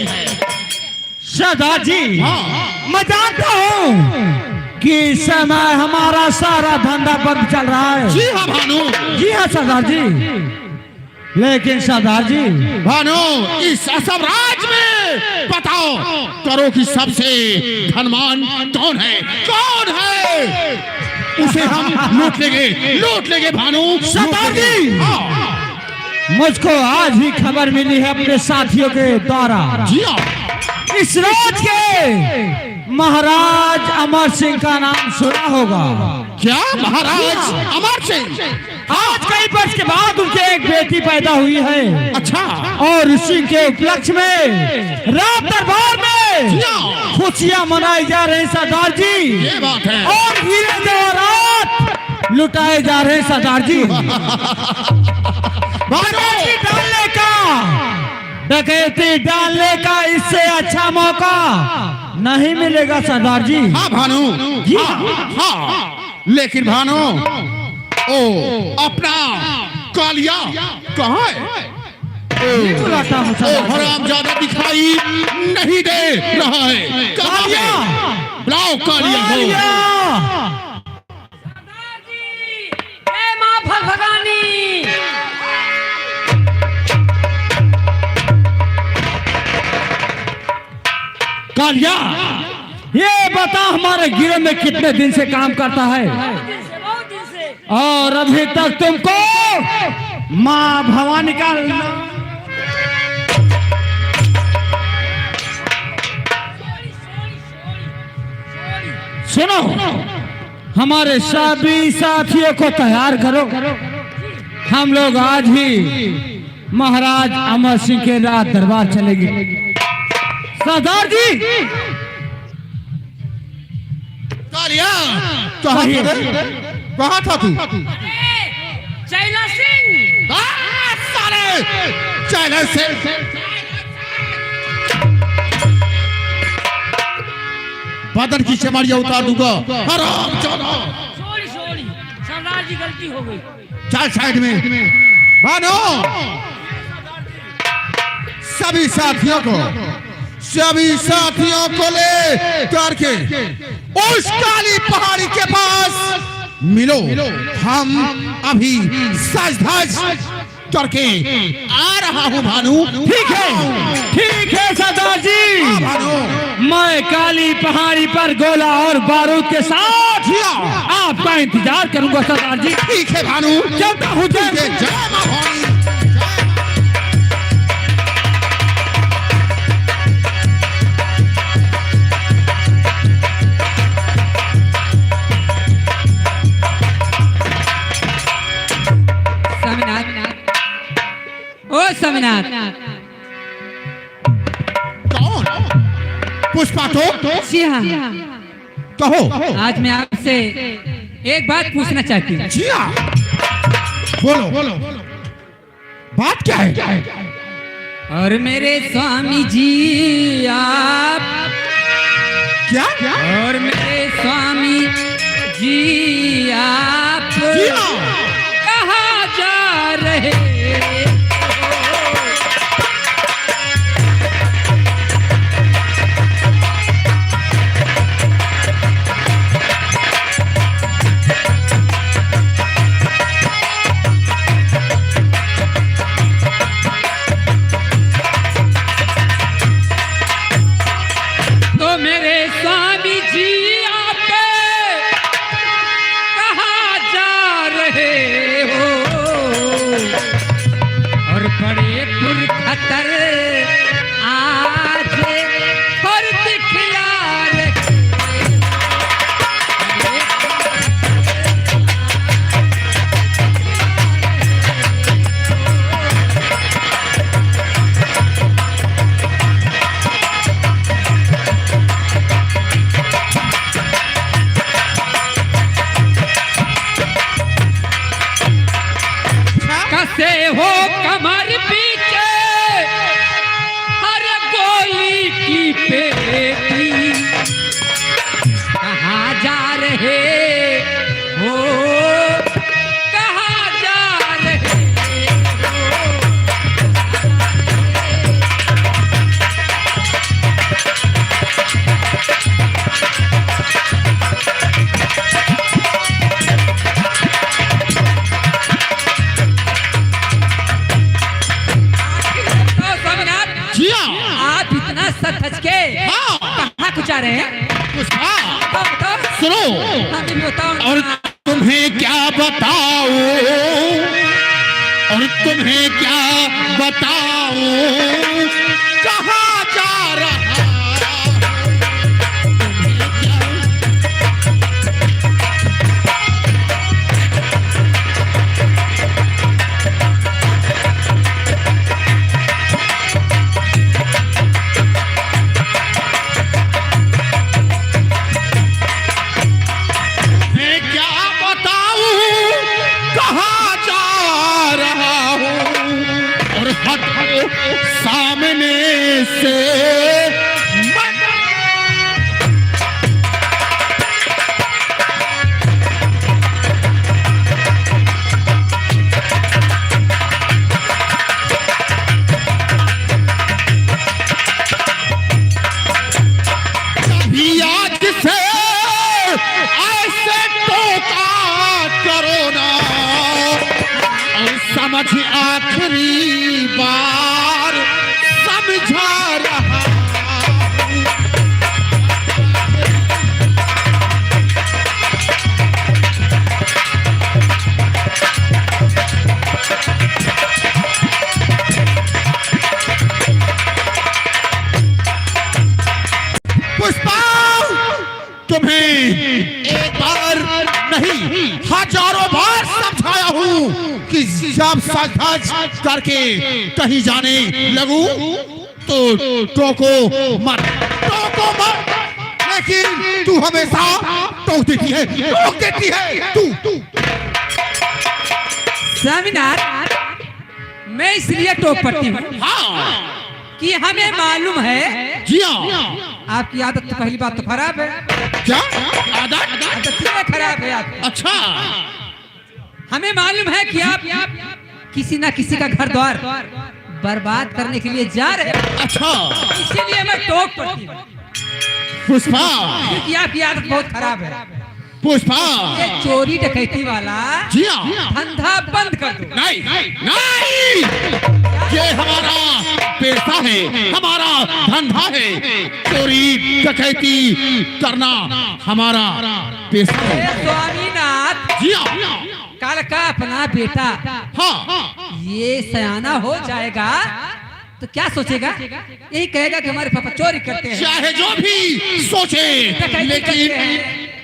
सरदार जी, हाँ। मैं जानता हूँ कि इस समय हमारा सारा धंधा बंद चल रहा है। जी हाँ भानु, जी हाँ सरदार जी। लेकिन सरदार जी, भानु, इस असम राज्य में बताओ करो कि सबसे धनवान कौन है? कौन है? उसे हम लूट लेंगे भानु। सरदार जी, हाँ। मुझको आज ही खबर मिली है अपने साथियों के द्वारा। जी हाँ। इस राज्य के महाराज अमर सिंह का नाम सुना होगा। क्या महाराज अमर सिंह? आज कई वर्ष के बाद उनके एक बेटी पैदा हुई है। अच्छा। और इसी के उपलक्ष्य में रात दरबार में खुशियां मनाई जा रही सरदार जी। ये बात है। और हीरे जवाहरात लुटाए जा रहे सरदार जी। डकैती डालने का इससे अच्छा मौका नहीं मिलेगा सरदार जी। हाँ भानु, जी हाँ। लेकिन भानु, ओ अपना कालिया कहाँ है? बुलाता हूँ सरदार जी। हरामजादा दिखाई नहीं दे रहा है। कालिया, बुलाओ कालिया को। जय मां भगवानी। कालिया, ये बता हमारे गिरोह में कितने दिन से काम करता है? बहुत दिन से। और अभी तक तुमको माँ भवानी का सुनो, हमारे सभी साथियों को तैयार करो। हम लोग आज ही महाराज अमर सिंह के रात दरबार चलेंगे। सरदार जी, कालिया, कहाँ था तू? चैला सिंह। साले चैलेंज से बदन की चमड़िया उतार दूंगा। हराम चौदह, सॉरी सॉरी सरदार जी, गलती हो गई। चल साइड में। मानो सभी साथियों को ले करके उस काली पहाड़ी के पास मिलो। हम अभी सज धज करके आ रहा हूँ भानु। ठीक है सरदार जी, भानु मैं काली पहाड़ी पर गोला और बारूद के साथ आपका इंतजार करूंगा सरदार जी। ठीक है भानु, चलता हूँ। जय मां भवानी। ओ स्वामीनाथ, कौन? पुष्पा तो जी हाँ, कहो। आज मैं आपसे एक बात पूछना चाहती हूँ। जी हाँ, बोलो। बात क्या है? और मेरे स्वामी जी आप, क्या? और मेरे स्वामी जी आप जी हाँ। कहाँ जा रहे हो? तो मेरे स्वामी जी आप कहाँ जा रहे हो? और बड़े पुरखतर आज पर दिखला रहे। कसे हो कमर पीछे हर गोली की पेटी, कहाँ जा रहे हो? कहाँ जा रहे हो? तो स्वामीनाथ, जी हाँ। आप इतना सच के हाँ। कहाँ को जा रहे हैं? पुष्पा बताओ। सुनो, हाँ जी, बताओ। और तुम्हें क्या बताऊं, और तुम्हें क्या बताऊं, कहाँ जा रहा? मैं क्या बताऊं, कहाँ जा रहा हूँ, और हटो सामने से मत। अभी आज से ऐसे टोका करो ना, और समझ आखिरी बार समझा रहा हूं। पुष्पा, तुम्हें एक बार नहीं हजारों बार समझाया हूँ कि जब सज करके कहीं जाने लगूं तो टोको मत, लेकिन तू हमेशा टोक देती है तू। स्वामीनाथ, मैं इसलिए टोक पड़ती हूँ हाँ कि हमें मालूम है जी हाँ, आपकी आदत तो पहली बात तो खराब है। क्या आदत? आदत क्यों खराब है आपकी? अच्छा, हमें मालूम है कि आप किसी ना किसी का घर द्वार बर्बाद करने के लिए जा रहे हैं। अच्छा इसीलिए मैं टोक पड़ती हूँ, पुष्पा, क्योंकि आपकी आदत बहुत खराब है। पुष्पा, ये चोरी डकैती वाला जी हाँ, धंधा बंद कर दो। नहीं नहीं, ये हमारा पेशा है, हमारा धंधा है। चोरी डकैती करना हमारा पेशा है। स्वामीनाथ, जी हाँ, कल का अपना बेटा हाँ, ये सयाना हो जाएगा तो क्या सोचेगा? यही कहेगा कि हमारे पापा चोरी करते हैं। चाहे जो भी सोचे,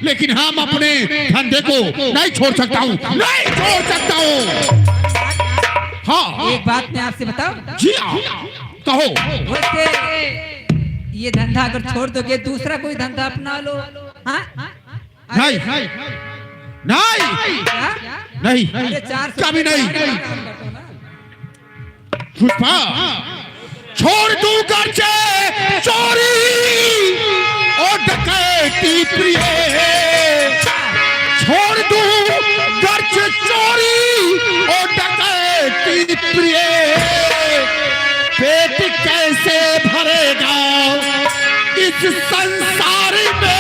लेकिन हम अपने धंधे को नहीं छोड़ सकता हूँ, नहीं छोड़ सकता हूँ। हाँ, एक बात मैं आपसे बताऊं, जी हाँ, कहो। वैसे ये धंधा अगर छोड़ दोगे दूसरा कोई धंधा अपना लो। हाँ? नहीं नहीं क्या? नहीं, अरे 400 कभी नहीं। नहीं। पुष्पा, छोड़ दूं घर से चोरी और डकैती प्रिय, छोड़ दूं घर से चोरी और डकैती प्रिय, पेट कैसे भरेगा इस संसार में।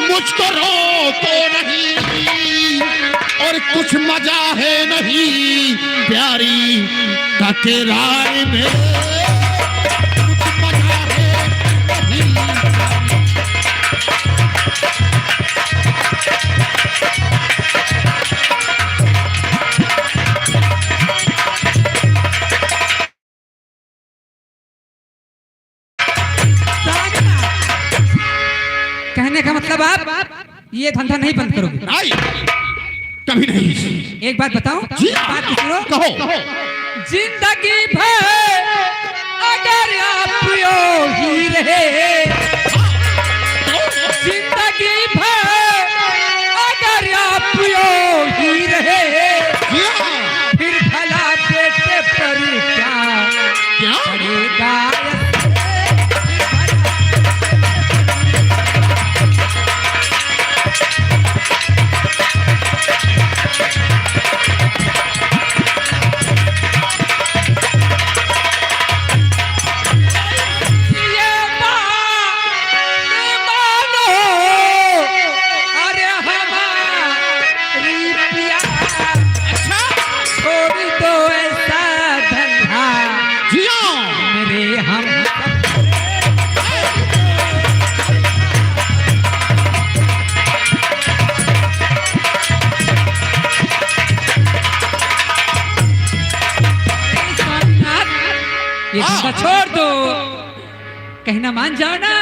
मुझको रो तो नहीं और कुछ मजा है नहीं प्यारी का किराए में, कुछ मजा है नहीं। कहने का मतलब आप ये धंधा नहीं बंद करोगे? नहीं, कभी नहीं। एक बात बताऊं, जी, बात सुनो। कहो। जिंदगी भर अगर आप यो ही रहे, जिंदगी भर अगर आप यो ही रहे, फिर भला बेटे पर क्या पड़ेगा? ये धंधा छोड़ दो, कहना मान जाओ ना।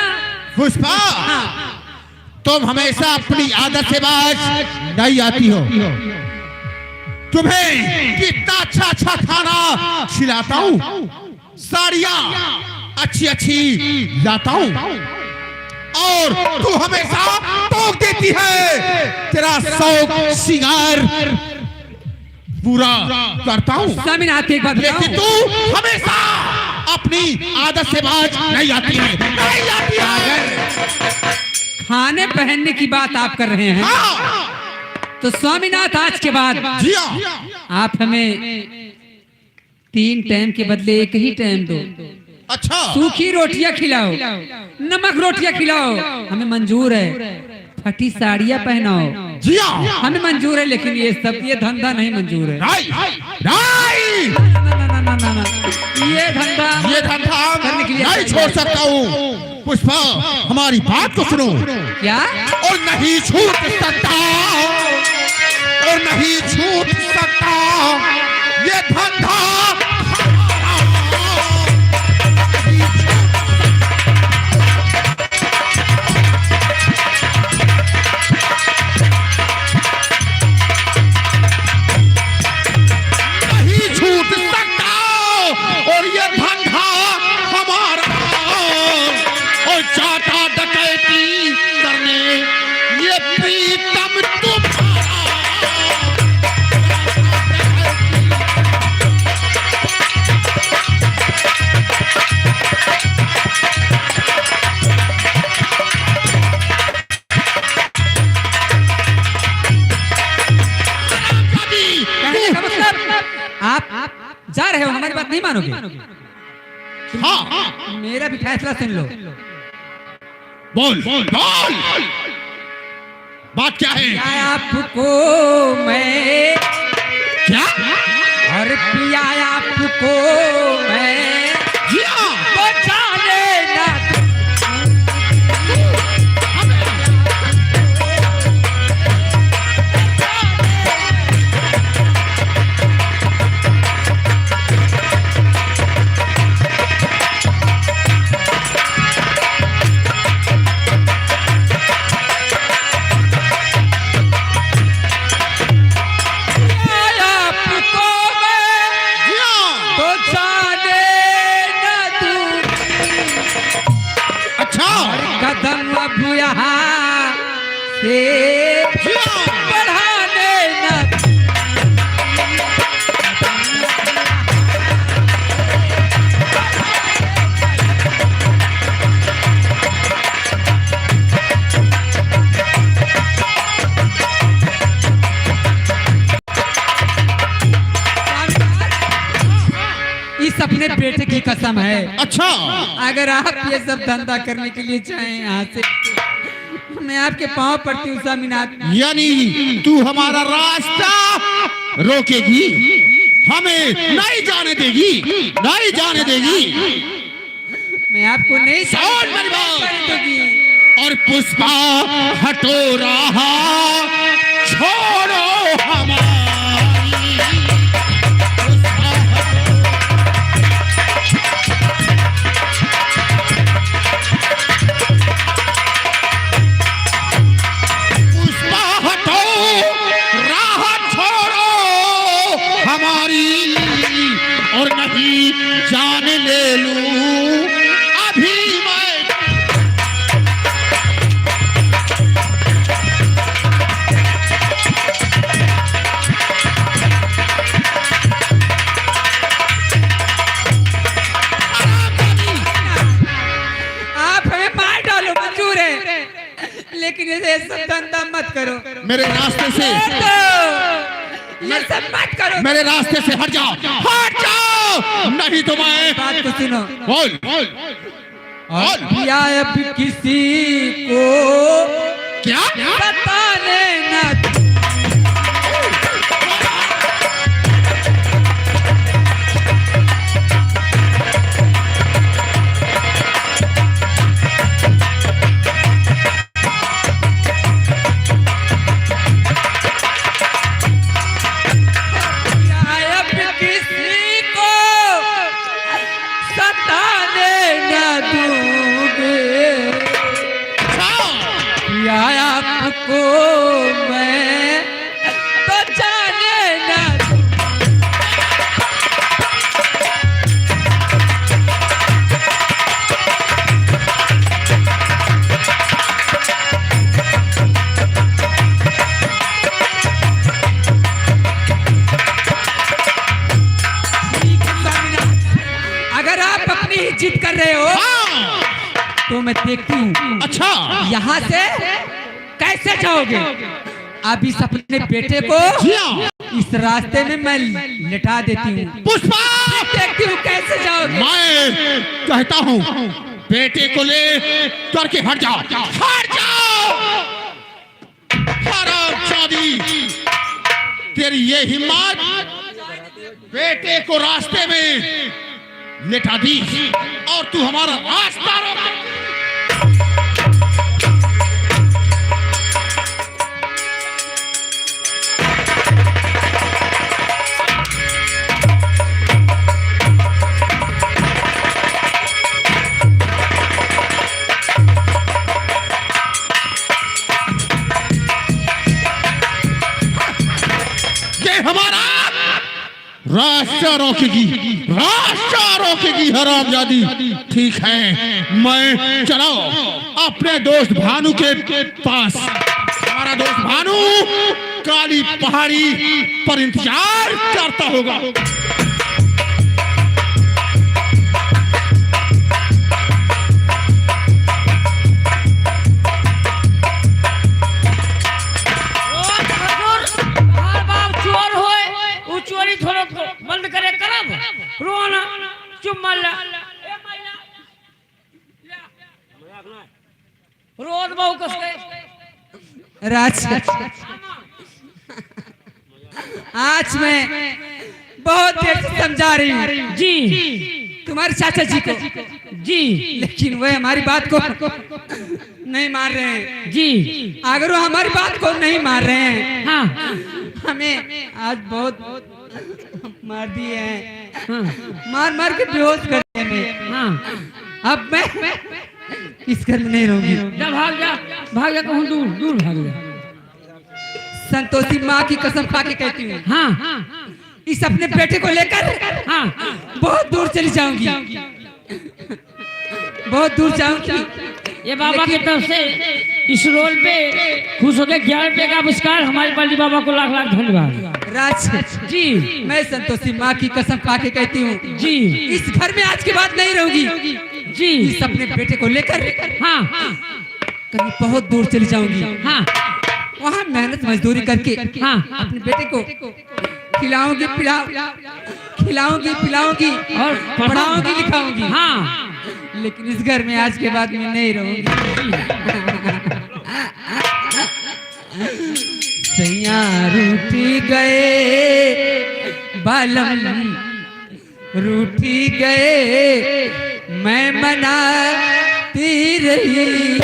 पुष्पा, तुम हमेशा अपनी आदत से बाज नहीं आती हो। तुम्हें कितना अच्छा अच्छा खाना खिलाता हूँ, साड़ियाँ अच्छी अच्छी लाता हूँ, और तू हमेशा टोक देती है। तेरा शौक श्रृंगार पूरा करता हूँ, स्वामीनाथ एक बात लेकिन बताऊं? तू हमेशा अपनी आदत से बाज नहीं आती है, नहीं आती है। खाने पहनने की बात आप कर रहे हैं, हाँ, तो स्वामीनाथ आज के बाद जी हाँ। आप हमें 3 टाइम के बदले 1 ही टाइम दो। अच्छा, सूखी रोटियां खिलाओ, नमक रोटियां खिलाओ, हमें मंजूर है। फटी साड़ियां पहनाओ, जी हाँ। हमें मंजूर है, लेकिन ये सब ये धंधा नहीं मंजूर है। नहीं नहीं, ना, ये धंधा ये धंधा करने के लिए नहीं छोड़ सकता हूँ। पुष्पा, हमारी बात तो सुनो। क्या? और नहीं छूट सकता, और नहीं छूट सकता ये धंधा। नहीं छूट सकता, और ये धंधा हमारा, और चाटा डकैती आप जा रहे हो, हमारी बात नहीं मानोगे? हाँ मेरा भी फैसला सुन लो। बोल बोल बोल, बात क्या है? आपको मैं क्या? और पिया आपको मैं जी हाँ। बचा लेना। कदम अब यहाँ से बढ़ाने न। इस अपने बेटे की कसम है, अच्छा, अगर आप ये सब धंधा करने के लिए चाहें यहाँ से, मैं आपके पाँव पड़ती हूँ स्वामीनाथ। यानी तू हमारा रास्ता रोकेगी, हमें नहीं जाने देगी, नहीं जाने देगी। मैं आपको नहीं सुन मेरी बात। दूंगी। और पुष्पा हटो रहा, छोड़ो हमारी। पुष्पा हटो, राह छोड़ो हमारी, और नहीं जान ले लूं अभी मैं। आप हमें मार डालो, मंजूर है, लेकिन ये सब धंधा मत करो। मेरे रास्ते से, ये सब मत करो। मेरे रास्ते से हट जाओ, हट जाओ, नहीं तो मैं। बात को सुनो। बोल बोल और पिया अब किसी को क्या? बताने न। आपको मैं तो जाने न। अगर आप अपनी ही जिद कर रहे हो तो मैं देखती हूँ। अच्छा, यहाँ से कैसे जाओगे? अब इस अपने बेटे को इस रास्ते में मैं लिटा देती हूँ। पुष्पा, देखती हूँ कैसे जाओगे। मैं कहता हूँ बेटे को ले करके हट जाओ, हट जाओ। हरामजादी, तेरी ये हिम्मत, बेटे को रास्ते में लिटा दी और तू हमारा रास्ता रोक। हमारा रास्ता रोकेगी, रास्ता रोकेगी हरामजादी। ठीक है, मैं चलाओ अपने दोस्त भानु के पास। हमारा दोस्त भानु काली पहाड़ी पर इंतजार करता होगा। चोर होए, वो चोरी थोड़ी छोड़ो तो बंद करे करब रोना चुप मार ला ए मैला रोज बहु कसके राज आज मैं बहुत देर से समझा रही हूँ जी तुम्हारे चाचा जी को, जी लेकिन वह हमारी बात को नहीं मान रहे हैं। जी अगर वो हमारी बात को नहीं मान रहे हैं, हाँ हमें आज बहुत मार दिए हैं, हाँ मार मार के बेहोश कर दिए हमें। हाँ अब मैं इस घर में नहीं रहूंगी। जा भाग जा कहूँ दूर दूर भाग जा। संतोषी माँ की कसम खा के कहती हूँ, हाँ इस अपने बेटे को लेकर हाँ बहुत दूर चली जाऊंगी, बहुत दूर जाऊंगी। ये बाबा की तरफ से इस रोल पे खुश होकर 11 रुपए का पुरस्कार हमारे पाली बाबा को लाख लाख धन्यवाद। राज जी मैं संतोषी माँ की कसम खा के कहती हूँ, जी इस घर में आज के बाद नहीं रहूंगी। जी इस अपने बेटे को लेकर हाँ कहीं बहुत दूर चली जाऊंगी, हाँ वहाँ मेहनत मजदूरी करके हाँ अपने बेटे को खिलाऊंगी खिलाऊंगी पिलाऊंगी और पढ़ाऊंगी लिखाऊंगी। हाँ लेकिन इस घर में आज के बाद मैं नहीं रहूंगी। सैया रूठी गए बालम रूठी गए मैं मनाती रही।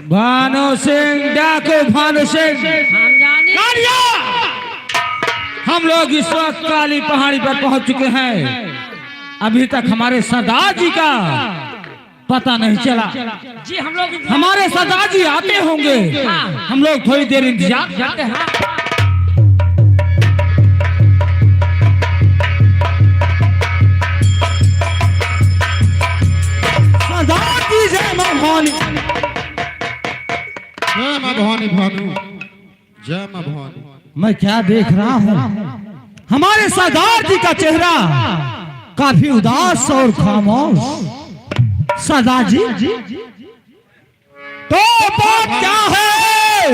भानु सिंह डाकू भानु सिंह। हम जाने हम लोग इस वक्त काली पहाड़ी पर पहुंच चुके हैं। अभी तक हमारे सरदार जी का पता नहीं चला। जी हम लोग हमारे सरदार जी आते होंगे, हम लोग थोड़ी देर इंतजार जाते हैं। सरदार जी जय मां भवानी। जय मां भवानी भानु, जय मां भवानी। मैं क्या देख रहा हूँ, हमारे सरदार जी का चेहरा काफी उदास और खामोश। सरदार जी तो बात क्या है,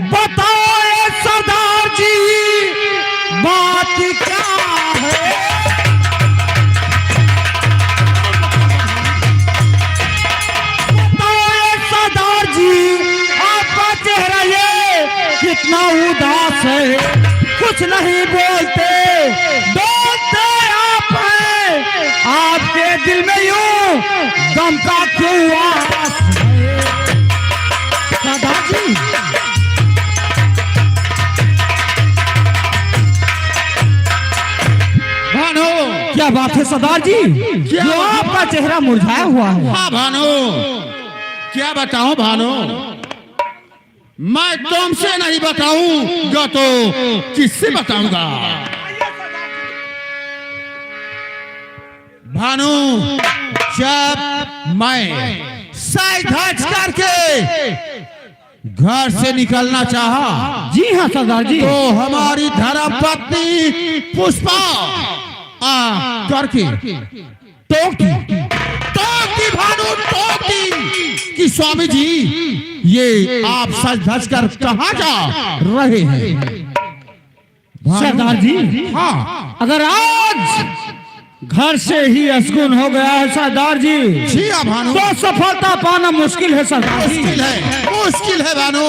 बताओ ये सरदार जी, बात क्या है। बताओ ये सरदार जी, आपका चेहरा ये कितना उदास है, कुछ नहीं बोलते, डोलते आप हैं, आपके दिल में यूं दम का क्यों आस है। सरदार जी भानु, क्या बात है सरदार जी, जो आपका चेहरा मुरझाया हुआ है। हाँ भानु, क्या बताऊं भानु, मैं तुमसे नहीं बताऊंगा तो किससे बताऊंगा। भानु, जब मैं साइड हट करके घर से निकलना चाहा, जी हाँ सरदार जी, तो हमारी धर्म पत्नी पुष्पा करके टोक टोक दी भानु, टोक दी कि स्वामी जी ये आप सज धज कर कहाँ जा रहे हैं? सरदार जी, हाँ अगर आज घर से ही असगुन हो गया है सरदार जी, जी हाँ भानु, तो सफलता पाना मुश्किल है सरदार जी। मुश्किल है भानु,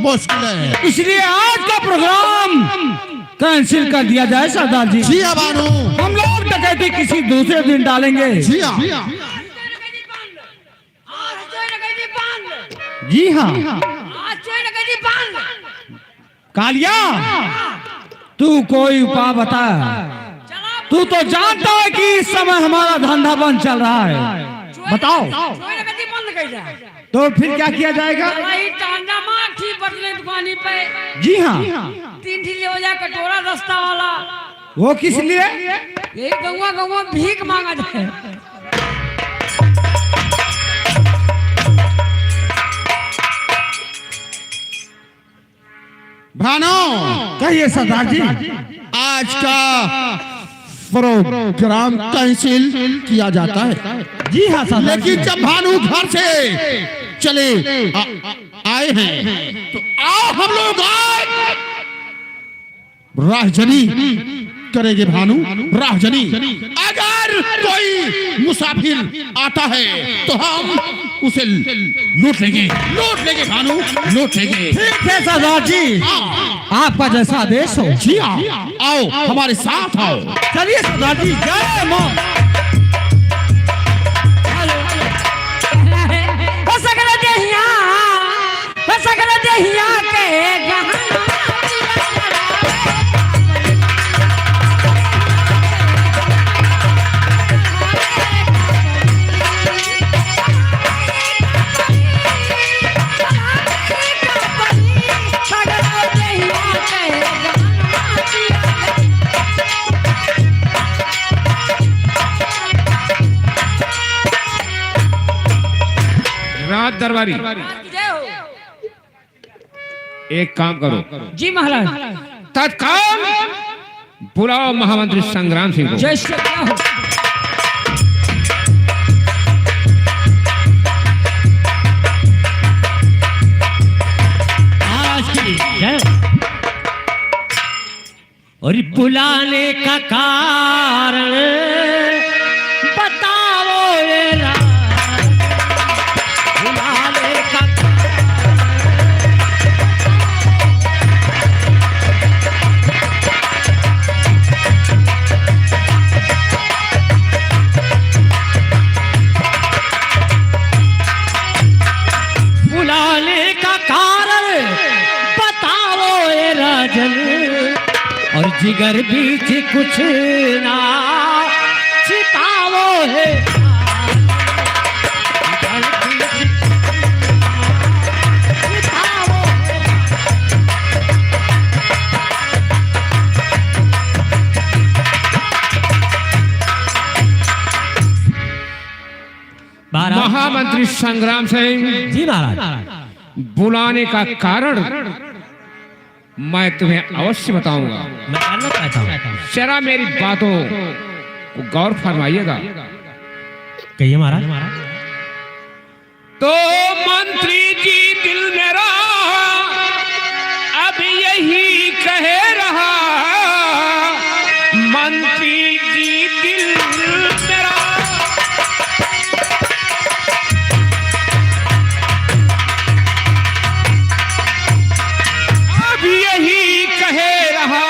मुश्किल है। इसलिए आज का प्रोग्राम कैंसिल कर दिया जाए सरदार जी। जी हाँ भानु, हम लोग डकैती किसी दूसरे दिन डालेंगे। जी हाँ, जी हाँ। कालिया, तू कोई उपाय बता। तू तो जानता है कि इस समय हमारा धंधा बंद चल रहा है, बताओ। तो फिर क्या किया जाएगा? दुकानी पे जी हाँ, 3 ले हो जाए कटोरा दस्ता वाला। वो किस लिए? यही गौवा गौवा भीख मांगा जाए। भानु कहिए सरदार जी। आज का प्रोग्राम कैंसिल किया जाता है। जी हाँ सरदार जी। लेकिन जब भानु घर से चले आए हैं तो आओ हम लोग आए राहजनी करेंगे भानु, राहजनी। अगर कोई मुसाफिर आता है तो हम उसे लूट लेंगे भानु, लूट लेंगे। ठीक है सरदार जी, आपका जैसा आदेश हो। जी हाँ, आओ हमारे साथ आओ। चलिए सरदार जी, जय मां। राज दरबारी, एक काम करो, जी महाराज। तत्काल बुलाओ महामंत्री संग्राम सिंह को। जय श्री राम। और बुलाने का कारण बताओ ये राज। बुलाने का बुलाने का कारण बताओ ये राजन। और जिगर बीच कुछ ना छिपाओ है। महामंत्री संग्राम सिंह जी महाराज, बुलाने का कारण मैं तुम्हें अवश्य बताऊंगा। मैं जानना चाहता हूँ। जरा मेरी बातों को गौर फरमाइएगा। कहिए महाराज। तो मंत्री जी दिल मेरा अब यही कह रहा। मंत्री जी दिल मेरा अब यही कह रहा।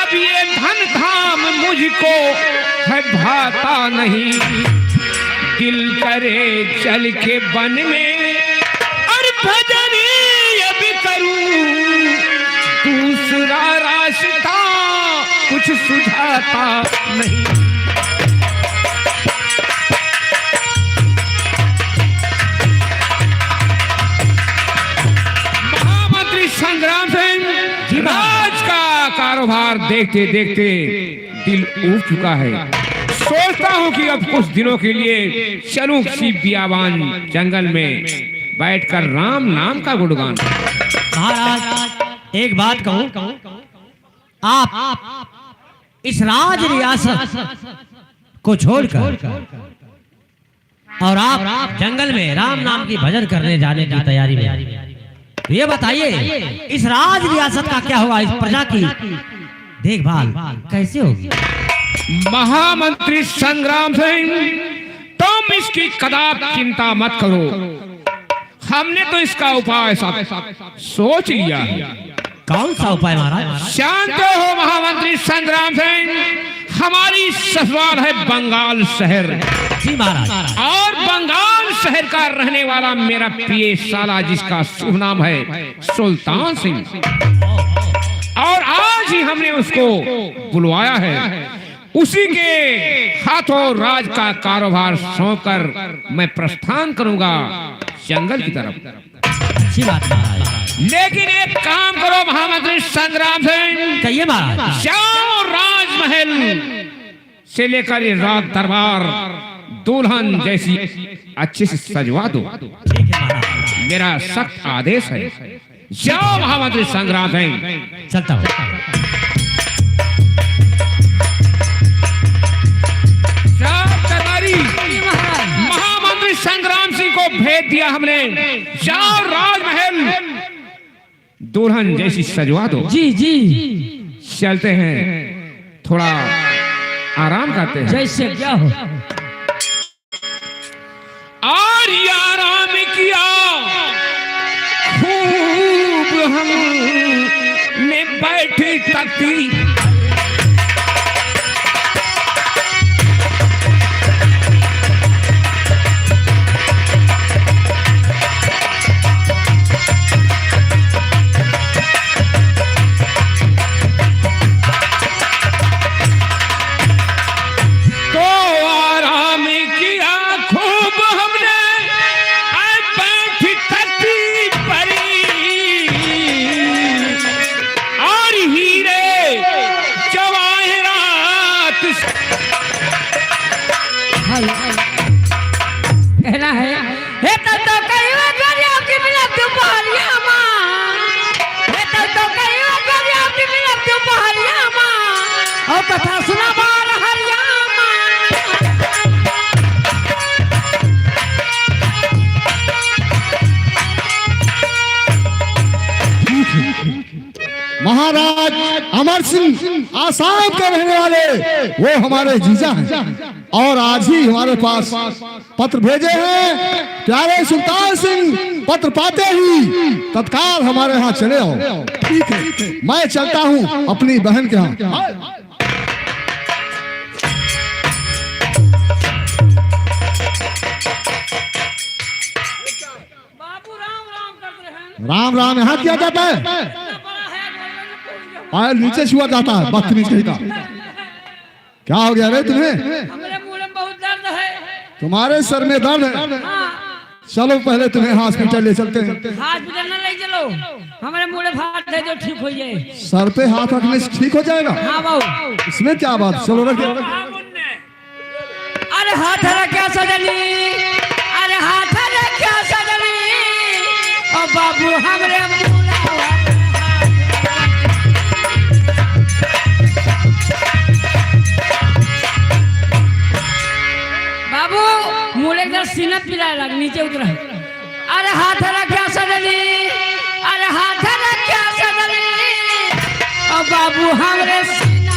अब ये धन धाम मुझको है भाता नहीं। दिल करे चल के वन में और भजन अब करूं। दूसरा रास्ता कुछ सुझाता नहीं। महामंत्री संग्राम सिंह, राज का कारोबार देखते देखते दिल उब चुका है। सोचता हूँ कि अब कुछ दिनों के लिए चलूं किसी बियाबान जंगल में बैठकर राम नाम का गुणगान। महाराज एक बात कहूं, आप इस राज रियासत को छोड़कर और आप जंगल में राम नाम की भजन करने जाने की तैयारी में। तो ये बताइए इस राज रियासत का क्या होगा, इस प्रजा की देखभाल कैसे होगी? महामंत्री संग्राम सिंह, तुम इसकी कदाप चिंता मत करो, हमने तो इसका उपाय सोच लिया है। कौन सा उपाय महाराज? शांत हो महामंत्री संग्राम सिंह, हमारी ससुराल है बंगाल शहर। जी महाराज। और बंगाल शहर का रहने वाला मेरा प्रिय साला जिसका शुभ नाम है सुल्तान सिंह, और आज ही हमने उसको बुलवाया है। उसी के हाथों राज का कारोबार सौंपकर मैं प्रस्थान करूंगा जंगल की तरफ। अच्छी बात महाराज। लेकिन एक काम करो महामंत्री संग्राम सिंह, कहिए महाराज। जाओ राजमहल से लेकर ये राज दरबार दुल्हन जैसी अच्छे से सजवा दो। ठीक है महाराज। मेरा सख्त आदेश है, जाओ महामंत्री संग्राम सिंह। चलता हूँ। महामंत्री संग्राम सिंह को भेज दिया हमने, जाओ राजमहल दुल्हन जैसी सजवा दो। जी जी चलते हैं, थोड़ा आराम करते हैं। जैसे क्या हो। और ये आराम किया खूब, हमने बैठी तकती कहना है हे तो कई बार आपकी मिलत दोपहरिया मां, हे तो कई बार आपकी मिलत दोपहरिया मां, और कथा सुना बार हरिया महाराज अमर सिंह आसाम के रहने वाले वो हमारे जीजा हैं, और आज ही हमारे पास पत्र भेजे हैं। प्यारे सुल्तान सिंह पत्र पाते ही तत्काल हमारे यहाँ चले आओ। ठीक है, मैं चलता हूँ अपनी बहन के यहाँ। बाबू राम राम कर रहे हैं। राम राम यहाँ किया जाता है, पैर नीचे छुआ जाता है, बदतमीज कहीं का। क्या हो गया रे तुम्हें? हमारे मुंह में बहुत दर्द है। तुम्हारे सर में दर्द है? चलो पहले तुम्हें हॉस्पिटल ले चलते हैं। हॉस्पिटल न ले चलो, हमारे मुंह में फाट है जो ठीक हो जाए। सर पे हाथ रखने से ठीक हो जाएगा? हाँ बाबू। इसमें क्या बात, चलो रखिए। अरे हाथ रखा सजनी, अरे हाथ रखा सजनी, और बाबू हमरे बाबू मुँह एकदम सीना पिला लग नीचे उतरा। अरे हाथ रखा सजनी, अरे हाथ रखा सजनी, और बाबू हमरे सीना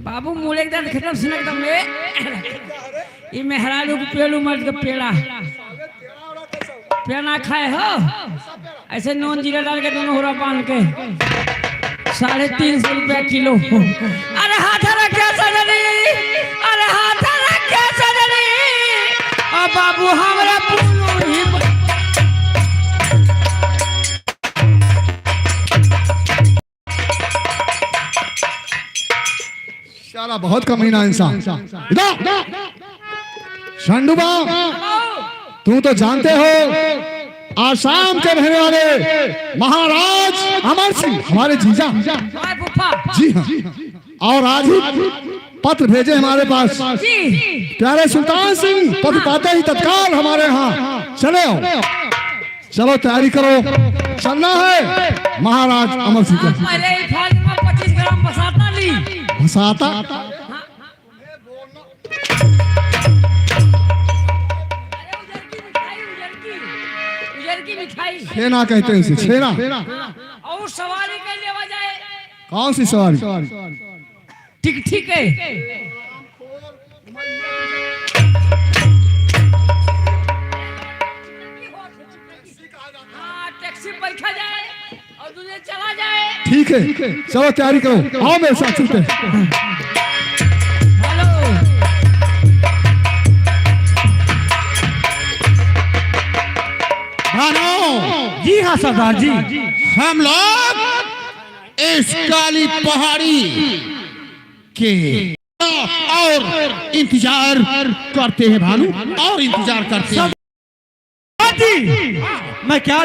बाबू मुँह एकदम खत्म सीना एकदम में। ये मेहरारू को पेलू मर्द का पेड़ा पेड़ा खाए हो, ऐसे नून जीरा डाल के दोनों होरा बांध के 350 रुपया किलो। अरे हाथ रखे सजनी, अरे हाथ रखे सजनी, और बाबू हमारा पुलू ही साला बहुत कमीना इंसान। इधर शंडुबा, तू तो जानते हो आसाम के रहने वाले महाराज अमर सिंह हमारे जीजा। जी हाँ, और आज ही पत्र भेजे हमारे पास। प्यारे सुल्तान सिंह पत्र पाते ही तत्काल हमारे यहाँ चले आओ। चलो तैयारी करो, चलना है महाराज अमर सिंह का। पहले ही फालतू में 25 ग्राम बसाता ली। भसाता उजर की मिठाई छेना कहते हैं इसे, छेना। और सवारी के लिए जाए कौन सी सवारी? ठीक ठीक है। हाँ, टैक्सी पर खा जाए और दूसरे चला जाए। ठीक है, चलो तैयारी करो, आओ मेरे साथ चलते हैं। हेलो भानु जी हाँ सरदार जी। हम लोग इस काली पहाड़ी के और इंतजार करते हैं भानु, और इंतजार करते हैं। मैं क्या